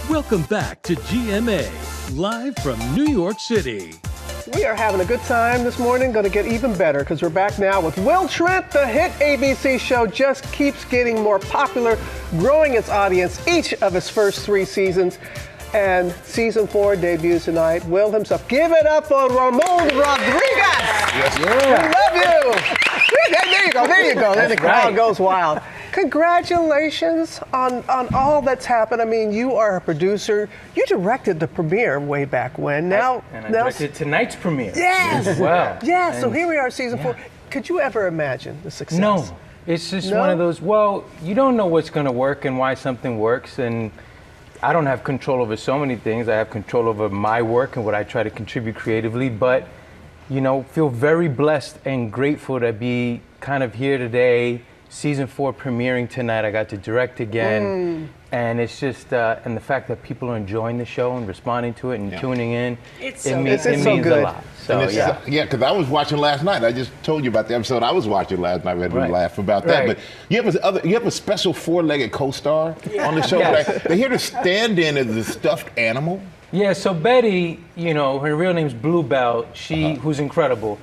I: Welcome back to GMA, live from New York City.
B: We are having a good time this morning, going to get even better because we're back now with Will Trent. The hit ABC show just keeps getting more popular, growing its audience each of its first 3 seasons. And season 4 debuts tonight. Will himself. Give it up for Ramon Rodriguez.
C: Yes,
B: We love you. There you go. There you go. Then the crowd goes wild. Congratulations on all that's happened. I mean, you are a producer. You directed the premiere way back when.
E: I directed tonight's premiere.
B: Yes.
E: As well.
B: Yes. So
E: And
B: here we are, season 4. Could you ever imagine the success?
E: No. It's just one of those, well, you don't know what's going to work and why something works. And I don't have control over so many things. I have control over my work and what I try to contribute creatively. But, you know, feel very blessed and grateful to be kind of here today. Season 4 premiering tonight. I got to direct again. And it's just, and the fact that people are enjoying the show and responding to it and tuning in, it means a lot. So,
C: yeah, because I was watching last night. I just told you about the episode I was watching last night. We had to laugh about that. But you have a special 4-legged co-star on the show.
E: Yes.
C: They're here to stand in as the stuffed animal.
E: Yeah, so Betty, you know, her real name's Bluebell, who's incredible.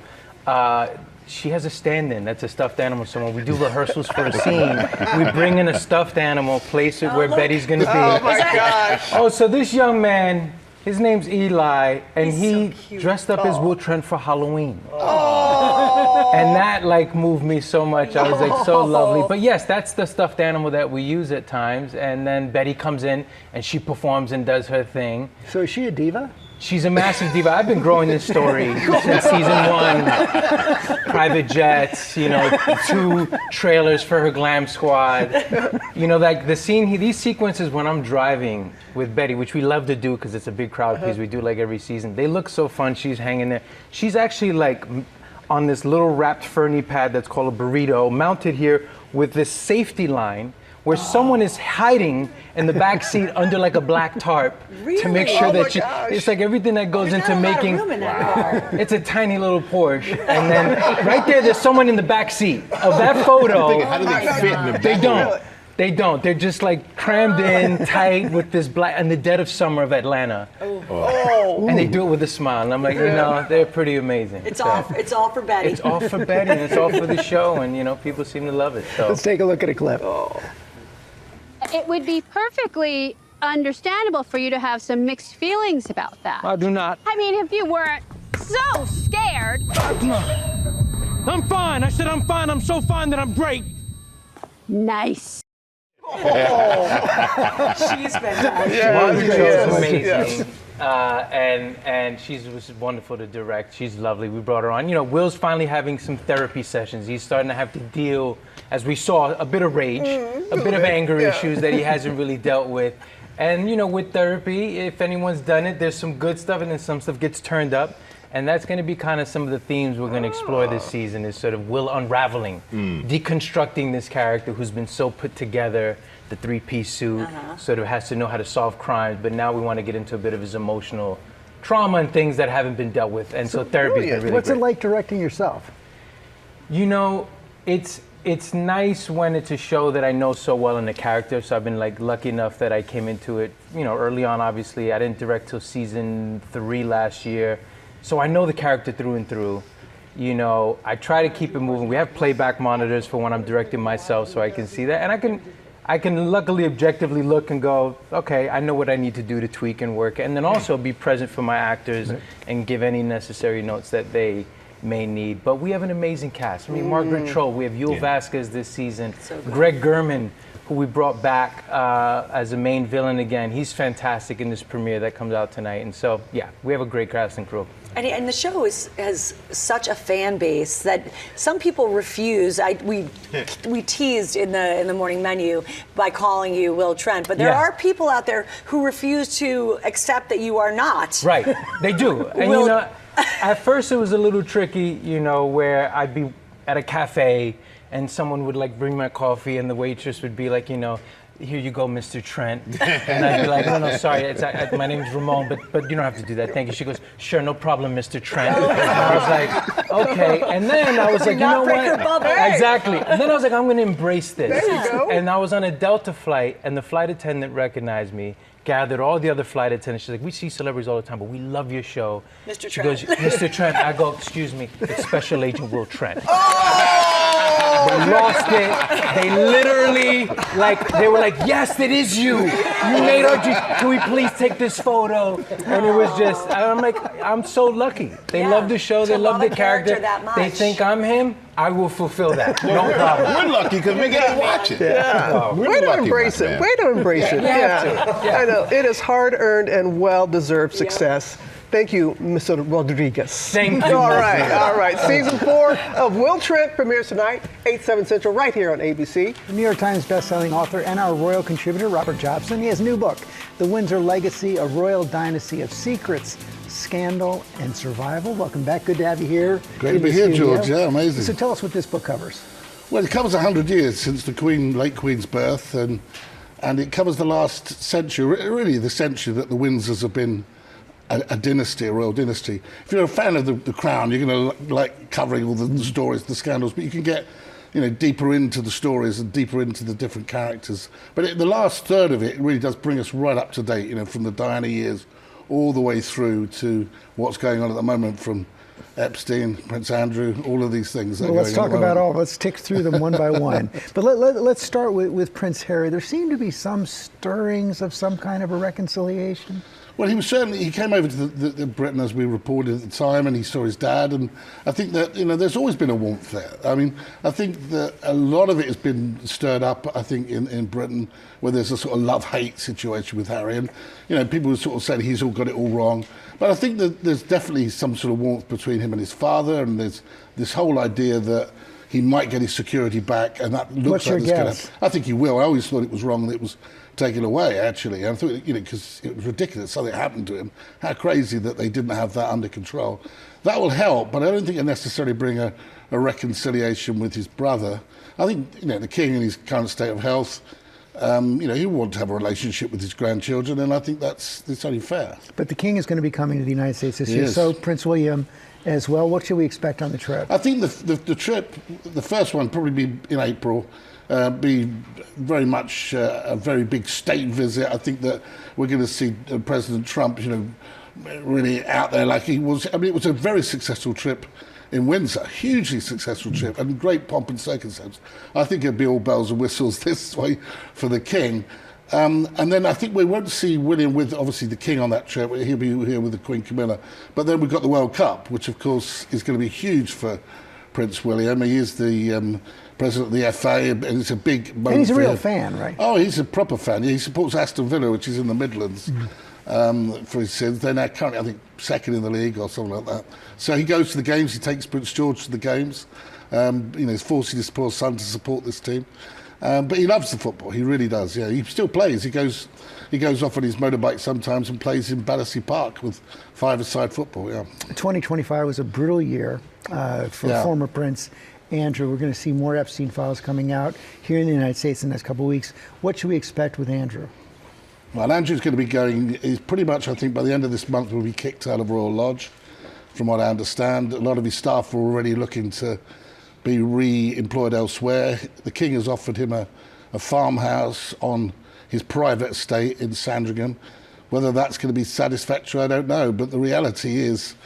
E: She has a stand-in that's a stuffed animal. So when we do rehearsals for a scene, we bring in a stuffed animal, place it where Betty's gonna be.
B: Oh my gosh.
E: Oh, so this young man, his name's Eli, and he dressed up as Will Trent for Halloween.
B: Oh.
E: And that like moved me so much. I was like, so lovely. But yes, that's the stuffed animal that we use at times. And then Betty comes in and she performs and does her thing.
M: So is she a diva?
E: She's a massive diva. I've been growing this story since season 1. Private jets, 2 trailers for her glam squad. Like the scene, these sequences when I'm driving with Betty, which we love to do because it's a big crowd piece. We do like every season. They look so fun. She's hanging there. She's actually like on this little wrapped Fernie pad that's called a burrito, mounted here with this safety line where someone is hiding in the back seat under like a black tarp to make sure that it's like everything that goes into making. It's a tiny little Porsche, and then right there's someone in the back seat of that photo.
C: How do they fit in the back?
E: They don't. They're just like crammed in tight with this black in the dead of summer of Atlanta. And they do it with a smile. And I'm like, they're pretty amazing.
T: It's all for Betty.
E: It's all for Betty, and it's all for the show, and people seem to love it. So
M: let's take a look at a clip.
F: It would be perfectly understandable for you to have some mixed feelings about that.
I: I do not.
F: I mean, if you weren't so scared.
I: I'm fine. I said I'm fine. I'm so fine that I'm great.
F: Nice.
T: She's fantastic.
E: She's amazing. And she was wonderful to direct. She's lovely. We brought her on. Will's finally having some therapy sessions. He's starting to have to deal, as we saw, a bit of rage, a bit of anger issues that he hasn't really dealt with. And, with therapy, if anyone's done it, there's some good stuff and then some stuff gets turned up. And that's going to be kind of some of the themes we're going to explore this season is sort of Will unraveling, deconstructing this character who's been so put together, the 3-piece suit, sort of has to know how to solve crimes, but now we want to get into a bit of his emotional trauma and things that haven't been dealt with. And so therapy's been really
M: What's
E: great.
M: it like directing yourself?
E: It's nice when it's a show that I know so well in the character. So I've been like lucky enough that I came into it, early on, obviously. I didn't direct till season 3 last year. So I know the character through and through. I try to keep it moving. We have playback monitors for when I'm directing myself so I can see that. And I can luckily objectively look and go, okay, I know what I need to do to tweak and work. And then also be present for my actors and give any necessary notes that they may need. But we have an amazing cast. I mean, Margaret Troll, we have Yul Vasquez this season, Greg German, who we brought back as a main villain again. He's fantastic in this premiere that comes out tonight. And so, we have a great cast and crew.
T: And the show has such a fan base that some people refuse. We teased in the morning menu by calling you Will Trent, but there are people out there who refuse to accept that you are not.
E: Right, they do. And at first it was a little tricky, where I'd be at a cafe and someone would like bring my coffee and the waitress would be like, here you go, Mr. Trent. And I'd be like, no, sorry, my name's Ramon, but you don't have to do that. Thank you. She goes, sure, no problem, Mr. Trent. And I was like, okay. And then I was like, you know what? Exactly. And then I was like, I'm going to embrace this.
B: There you go.
E: And I was on a Delta flight, and the flight attendant recognized me, gathered all the other flight attendants. She's like, we see celebrities all the time, but we love your show.
T: Mr.
E: She
T: Trent.
E: goes, Mr. Trent. I go, excuse me, it's Special Agent Will Trent. They lost it. They literally, they were like, yes, it is you. You made our dream. Can we please take this photo? And it was just, I'm like, I'm so lucky. They love the show. They love the character. They think I'm him. I will fulfill that. No problem.
C: We're lucky because we get to watch it.
B: Way to embrace it. Way to embrace it. I know. It is hard-earned and well-deserved success. Thank you, Mr. Rodriguez.
E: Thank you.
B: All right. Season 4 of Will Trent premieres tonight, 8/7 Central, right here on ABC.
M: The New York Times bestselling author and our royal contributor, Robert Jobson, he has a new book, The Windsor Legacy, A Royal Dynasty of Secrets, Scandal, and Survival. Welcome back. Good to have you here.
L: Great to be here, George. Yeah, amazing.
M: So tell us what this book covers.
L: Well, it covers 100 years since the late Queen's birth, and it covers the last century, really the century that the Windsors have been a dynasty, a royal dynasty. If you're a fan of the Crown, you're going to like covering all the stories, the scandals, but you can get deeper into the stories and deeper into the different characters. But the last third of it really does bring us right up to date, from the Diana years all the way through to what's going on at the moment from Epstein, Prince Andrew, all of these things.
M: Well, let's talk about all. Let's tick through them one by one. But let's start with Prince Harry. There seem to be some stirrings of some kind of a reconciliation.
L: Well, he came over to Britain, as we reported at the time, and he saw his dad, and I think that, there's always been a warmth there. I mean, I think that a lot of it has been stirred up, I think, in Britain, where there's a sort of love-hate situation with Harry, and, people sort of said he's all got it all wrong. But I think that there's definitely some sort of warmth between him and his father, and there's this whole idea that he might get his security back, and that looks like it's going to happen. I think he will. I always thought it was wrong that it was taken away, actually. I thought, because it was ridiculous, something happened to him. How crazy that they didn't have that under control. That will help, but I don't think it'll necessarily bring a reconciliation with his brother. I think, the king in his current state of health, he will want to have a relationship with his grandchildren, and I think it's only fair.
M: But the king is going to be coming to the United States this year, so Prince William as well. What should we expect on the trip?
L: I think the trip, the first one, probably be in April. Be very much a very big state visit. I think that we're going to see President Trump, really out there like he was. I mean, it was a very successful trip in Windsor, hugely successful trip, and great pomp and circumstance. I think it'll be all bells and whistles this way for the king. And then I think we won't see William with, obviously, the king on that trip. He'll be here with the Queen Camilla. But then we've got the World Cup, which, of course, is going to be huge for Prince William. He is the president of the FA, and it's a big moment.
M: And he's a real
L: him.
M: Fan, right?
L: Oh, he's a proper fan. He supports Aston Villa, which is in the Midlands, for his sins. They're now currently, I think, second in the league or something like that. So he goes to the games. He takes Prince George to the games. He's forcing his poor son to support this team. But he loves the football. He really does. Yeah, he still plays. He goes off on his motorbike sometimes and plays in Battersea Park with five-a-side football. Yeah.
M: 2025 was a brutal year for former Prince Andrew. We're going to see more Epstein files coming out here in the United States in the next couple of weeks. What should we expect with Andrew?
L: Well, Andrew's going to be going. He's pretty much, I think, by the end of this month, will be kicked out of Royal Lodge. From what I understand, a lot of his staff are already looking to be re-employed elsewhere. The King has offered him a farmhouse on his private estate in Sandringham. Whether that's going to be satisfactory, I don't know. But the reality is,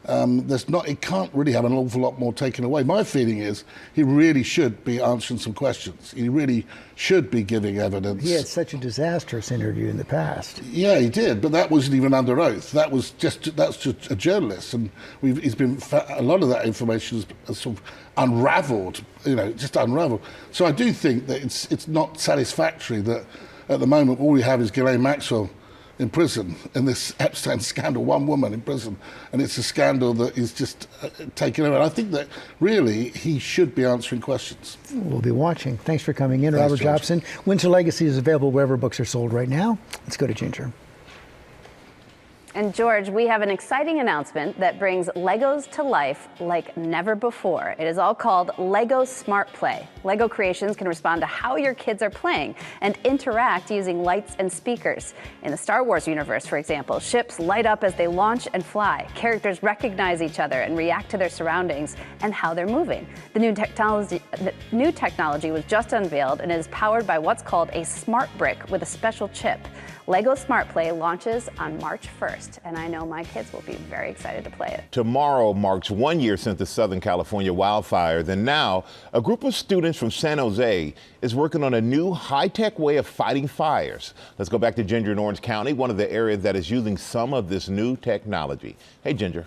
L: it can't really have an awful lot more taken away. My feeling is he really should be answering some questions. He really should be giving evidence.
M: He had such a disastrous interview in the past.
L: Yeah, he did, but that wasn't even under oath. That's just a journalist, and a lot of that information has sort of unravelled, just unravelled. So I do think that it's not satisfactory that at the moment all we have is Ghislaine Maxwell in prison, in this Epstein scandal, one woman in prison, and it's a scandal that is just taken over. And I think that really he should be answering questions.
M: We'll be watching. Thanks for coming in,
L: Thanks,
M: Robert
L: George.
M: Jobson. Winter Legacy is available wherever books are sold right now. Let's go to Ginger.
A: And George, we have an exciting announcement that brings Legos to life like never before. It is all called Lego Smart Play. Lego creations can respond to how your kids are playing and interact using lights and speakers. In the Star Wars universe, for example, ships light up as they launch and fly. Characters recognize each other and react to their surroundings and how they're moving. The new technology was just unveiled and is powered by what's called a smart brick with a special chip. Lego Smart Play launches on March 1st, and I know my kids will be very excited to play it.
C: Tomorrow marks 1 year since the Southern California wildfires, and now a group of students from San Jose is working on a new high-tech way of fighting fires. Let's go back to Ginger in Orange County, one of the areas that is using some of this new technology. Hey, Ginger.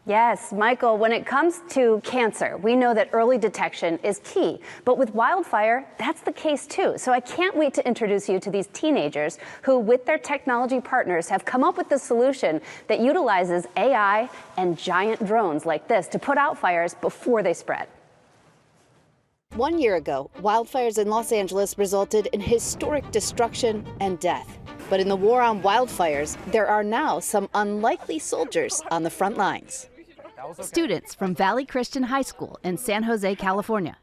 A: Yes, Michael, when it comes to cancer, we know that early detection is key. But with wildfire, that's the case too. So I can't wait to introduce you to these teenagers who, with their technology partners, have come up with a solution that utilizes AI and giant drones like this to put out fires before they spread.
G: 1 year ago, wildfires in Los Angeles resulted in historic destruction and death. But in the war on wildfires, there are now some unlikely soldiers on the front lines.
U: Students from Valley Christian High School in San Jose, California.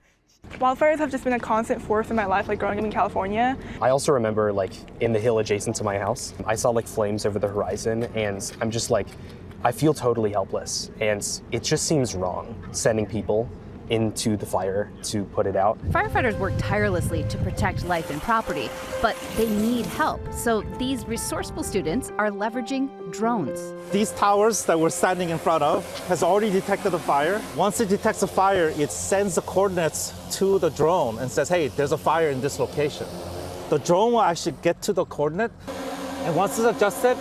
V: Wildfires have just been a constant force in my life, growing up in California.
Y: I also remember, in the hill adjacent to my house, I saw, flames over the horizon, and I'm just I feel totally helpless, and it just seems wrong sending people into the fire to put it out.
U: Firefighters work tirelessly to protect life and property, but they need help. So these resourceful students are leveraging drones.
Z: These towers that we're standing in front of has already detected the fire. Once it detects a fire, it sends the coordinates to the drone and says, hey, there's a fire in this location. The drone will actually get to the coordinate, and once it's adjusted,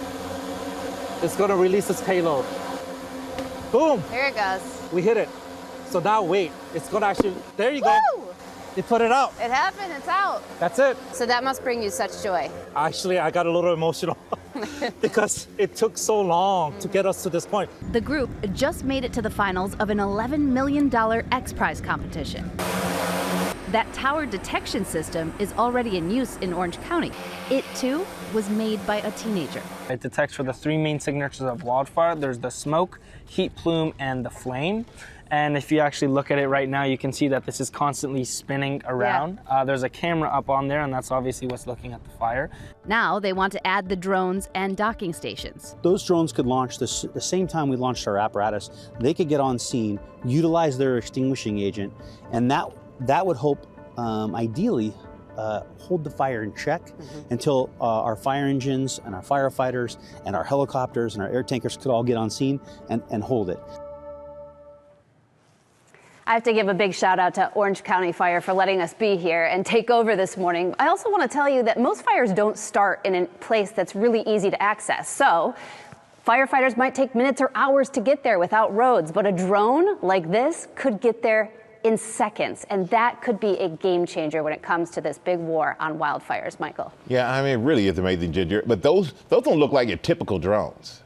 Z: it's going to release its payload. Boom!
A: Here it goes.
Z: We hit it. So now wait, it's going to actually, there you go.
A: Woo!
Z: They put it out.
A: It happened, it's out.
Z: That's it.
A: So that must bring you such joy.
Z: Actually, I got a little emotional because it took so long to get us to this point.
U: The group just made it to the finals of an $11 million X Prize competition. That tower detection system is already in use in Orange County. It, too, was made by a teenager.
H: It detects for the three main signatures of wildfire. There's the smoke, heat plume, and the flame. And if you actually look at it right now, you can see that this is constantly spinning around. Yeah. There's a camera up on there, and that's obviously what's looking at the fire.
U: Now they want to add the drones and docking stations.
J: Those drones could launch the same time we launched our apparatus. They could get on scene, utilize their extinguishing agent, and that would hope, ideally, hold the fire in check until our fire engines and our firefighters and our helicopters and our air tankers could all get on scene and hold it.
A: I have to give a big shout out to Orange County Fire for letting us be here and take over this morning. I also want to tell you that most fires don't start in a place that's really easy to access. So firefighters might take minutes or hours to get there without roads, but a drone like this could get there in seconds. And that could be a game changer when it comes to this big war on wildfires, Michael.
C: Yeah, I mean, it really is amazing, Ginger. But those don't look like your typical drones.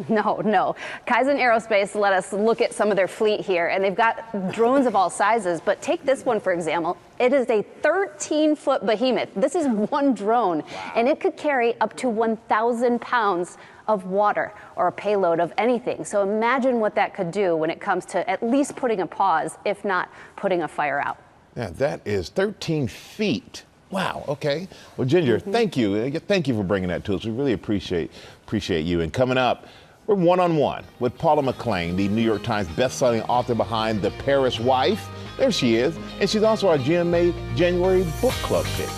A: No. Kaizen Aerospace let us look at some of their fleet here, and they've got drones of all sizes. But take this one, for example. It is a 13-foot behemoth. This is one drone, and it could carry up to 1,000 pounds of water or a payload of anything. So imagine what that could do when it comes to at least putting a pause, if not putting a fire out.
C: Yeah, that is 13 feet. Wow, okay. Well, Ginger, thank you. Thank you for bringing that to us. We really appreciate you. And coming up, we're one-on-one with Paula McLean, the New York Times best-selling author behind The Paris Wife. There she is. And she's also our GMA January Book Club pick.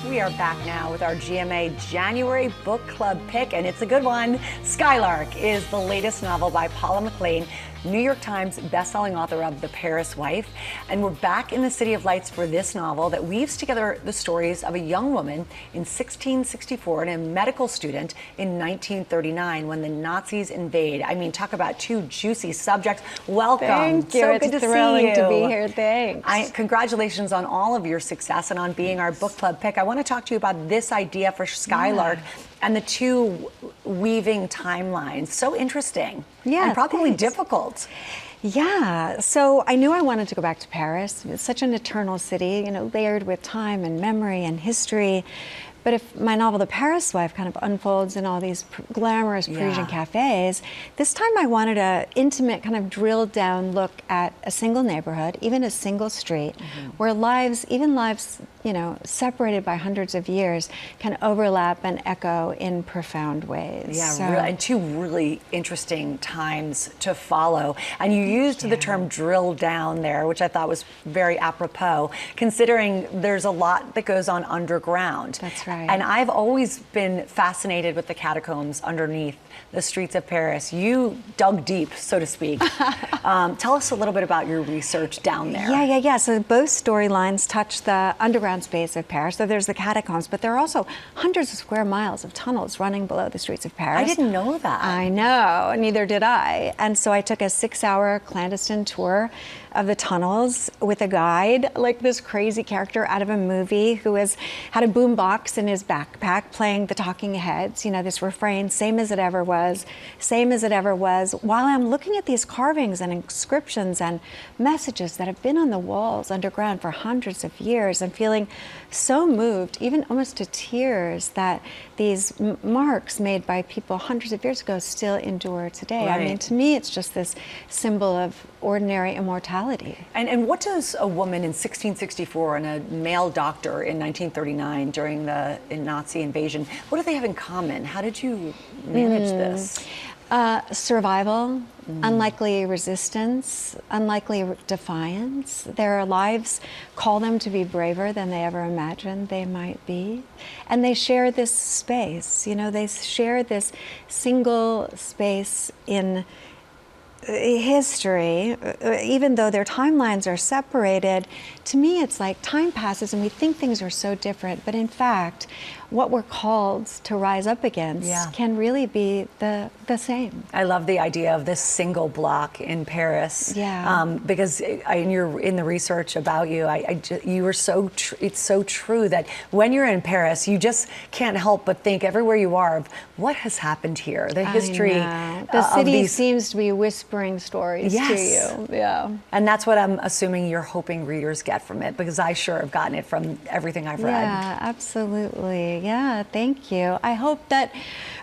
T: We are back now with our GMA January Book Club pick, and it's a good one. Skylark is the latest novel by Paula McLean, New York Times bestselling author of The Paris Wife. And we're back in the City of Lights for this novel that weaves together the stories of a young woman in 1664 and a medical student in 1939 when the Nazis invade. I mean, talk about two juicy subjects. Welcome.
K: Thank you.
T: So
K: it's
T: good to
K: thrilling
T: see you.
K: to be here. Thanks.
T: Congratulations on all of your success and on being our book club pick. I want to talk to you about this idea for Skylark. Yeah. And the two weaving timelines. So interesting.
K: Yeah,
T: and probably difficult.
K: Yeah, so I knew I wanted to go back to Paris. It's such an eternal city, layered with time and memory and history. But if my novel, The Paris Wife, kind of unfolds in all these glamorous Parisian cafes, this time I wanted an intimate, kind of drilled down look at a single neighborhood, even a single street, where lives, separated by hundreds of years, can overlap and echo in profound ways.
T: Yeah, and two really interesting times to follow. And you used the term drill down there, which I thought was very apropos, considering there's a lot that goes on underground.
K: That's right.
T: And I've always been fascinated with the catacombs underneath the streets of Paris. You dug deep, so to speak. Tell us a little bit about your research down there.
K: Yeah. So both storylines touch the underground space of Paris. So there's the catacombs, but there are also hundreds of square miles of tunnels running below the streets of Paris.
T: I didn't know that.
K: I know, neither did I. And so I took a 6-hour clandestine tour of the tunnels with a guide, like this crazy character out of a movie who had a boombox in his backpack playing the talking heads, this refrain, same as it ever was, while I'm looking at these carvings and inscriptions and messages that have been on the walls underground for hundreds of years, and feeling so moved, even almost to tears, that these marks made by people hundreds of years ago still endure today.
T: Right.
K: I mean, to me, it's just this symbol of ordinary immortality.
T: And what does a woman in 1664 and a male doctor in 1939 during the Nazi invasion, what do they have in common? How did you manage this?
K: Survival, unlikely resistance, unlikely defiance. Their lives call them to be braver than they ever imagined they might be. And they share this space, they share this single space in history, even though their timelines are separated, to me it's like time passes and we think things are so different, but in fact, what we're called to rise up against can really be the same.
T: I love the idea of this single block in Paris. Because in the research about you, you were it's so true that when you're in Paris, you just can't help but think everywhere you are of what has happened here, the history.
K: The city seems to be whispering stories to you. Yeah.
T: And that's what I'm assuming you're hoping readers get from it, because I sure have gotten it from everything I've read.
K: Yeah, absolutely. Yeah, thank you. I hope that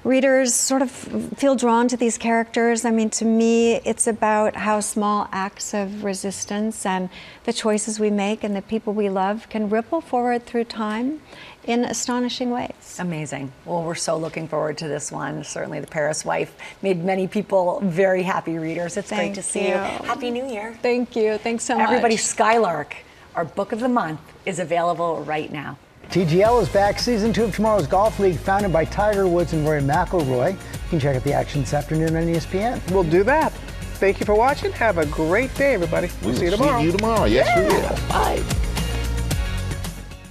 K: readers sort of feel drawn to these characters. I mean, to me, it's about how small acts of resistance and the choices we make and the people we love can ripple forward through time in astonishing ways.
T: Amazing. Well, we're so looking forward to this one. Certainly The Paris Wife made many people very happy readers. It's great to see you. Happy New Year.
K: Thank you. Thanks so much.
T: Everybody, Skylark, our book of the month, is available right now.
M: TGL is back. Season 2 of Tomorrow's Golf League, founded by Tiger Woods and Rory McIlroy. You can check out the action this afternoon on ESPN.
B: We'll do that. Thank you for watching. Have a great day, everybody. We'll see you tomorrow.
C: See you tomorrow. Yes, we will.
B: Bye.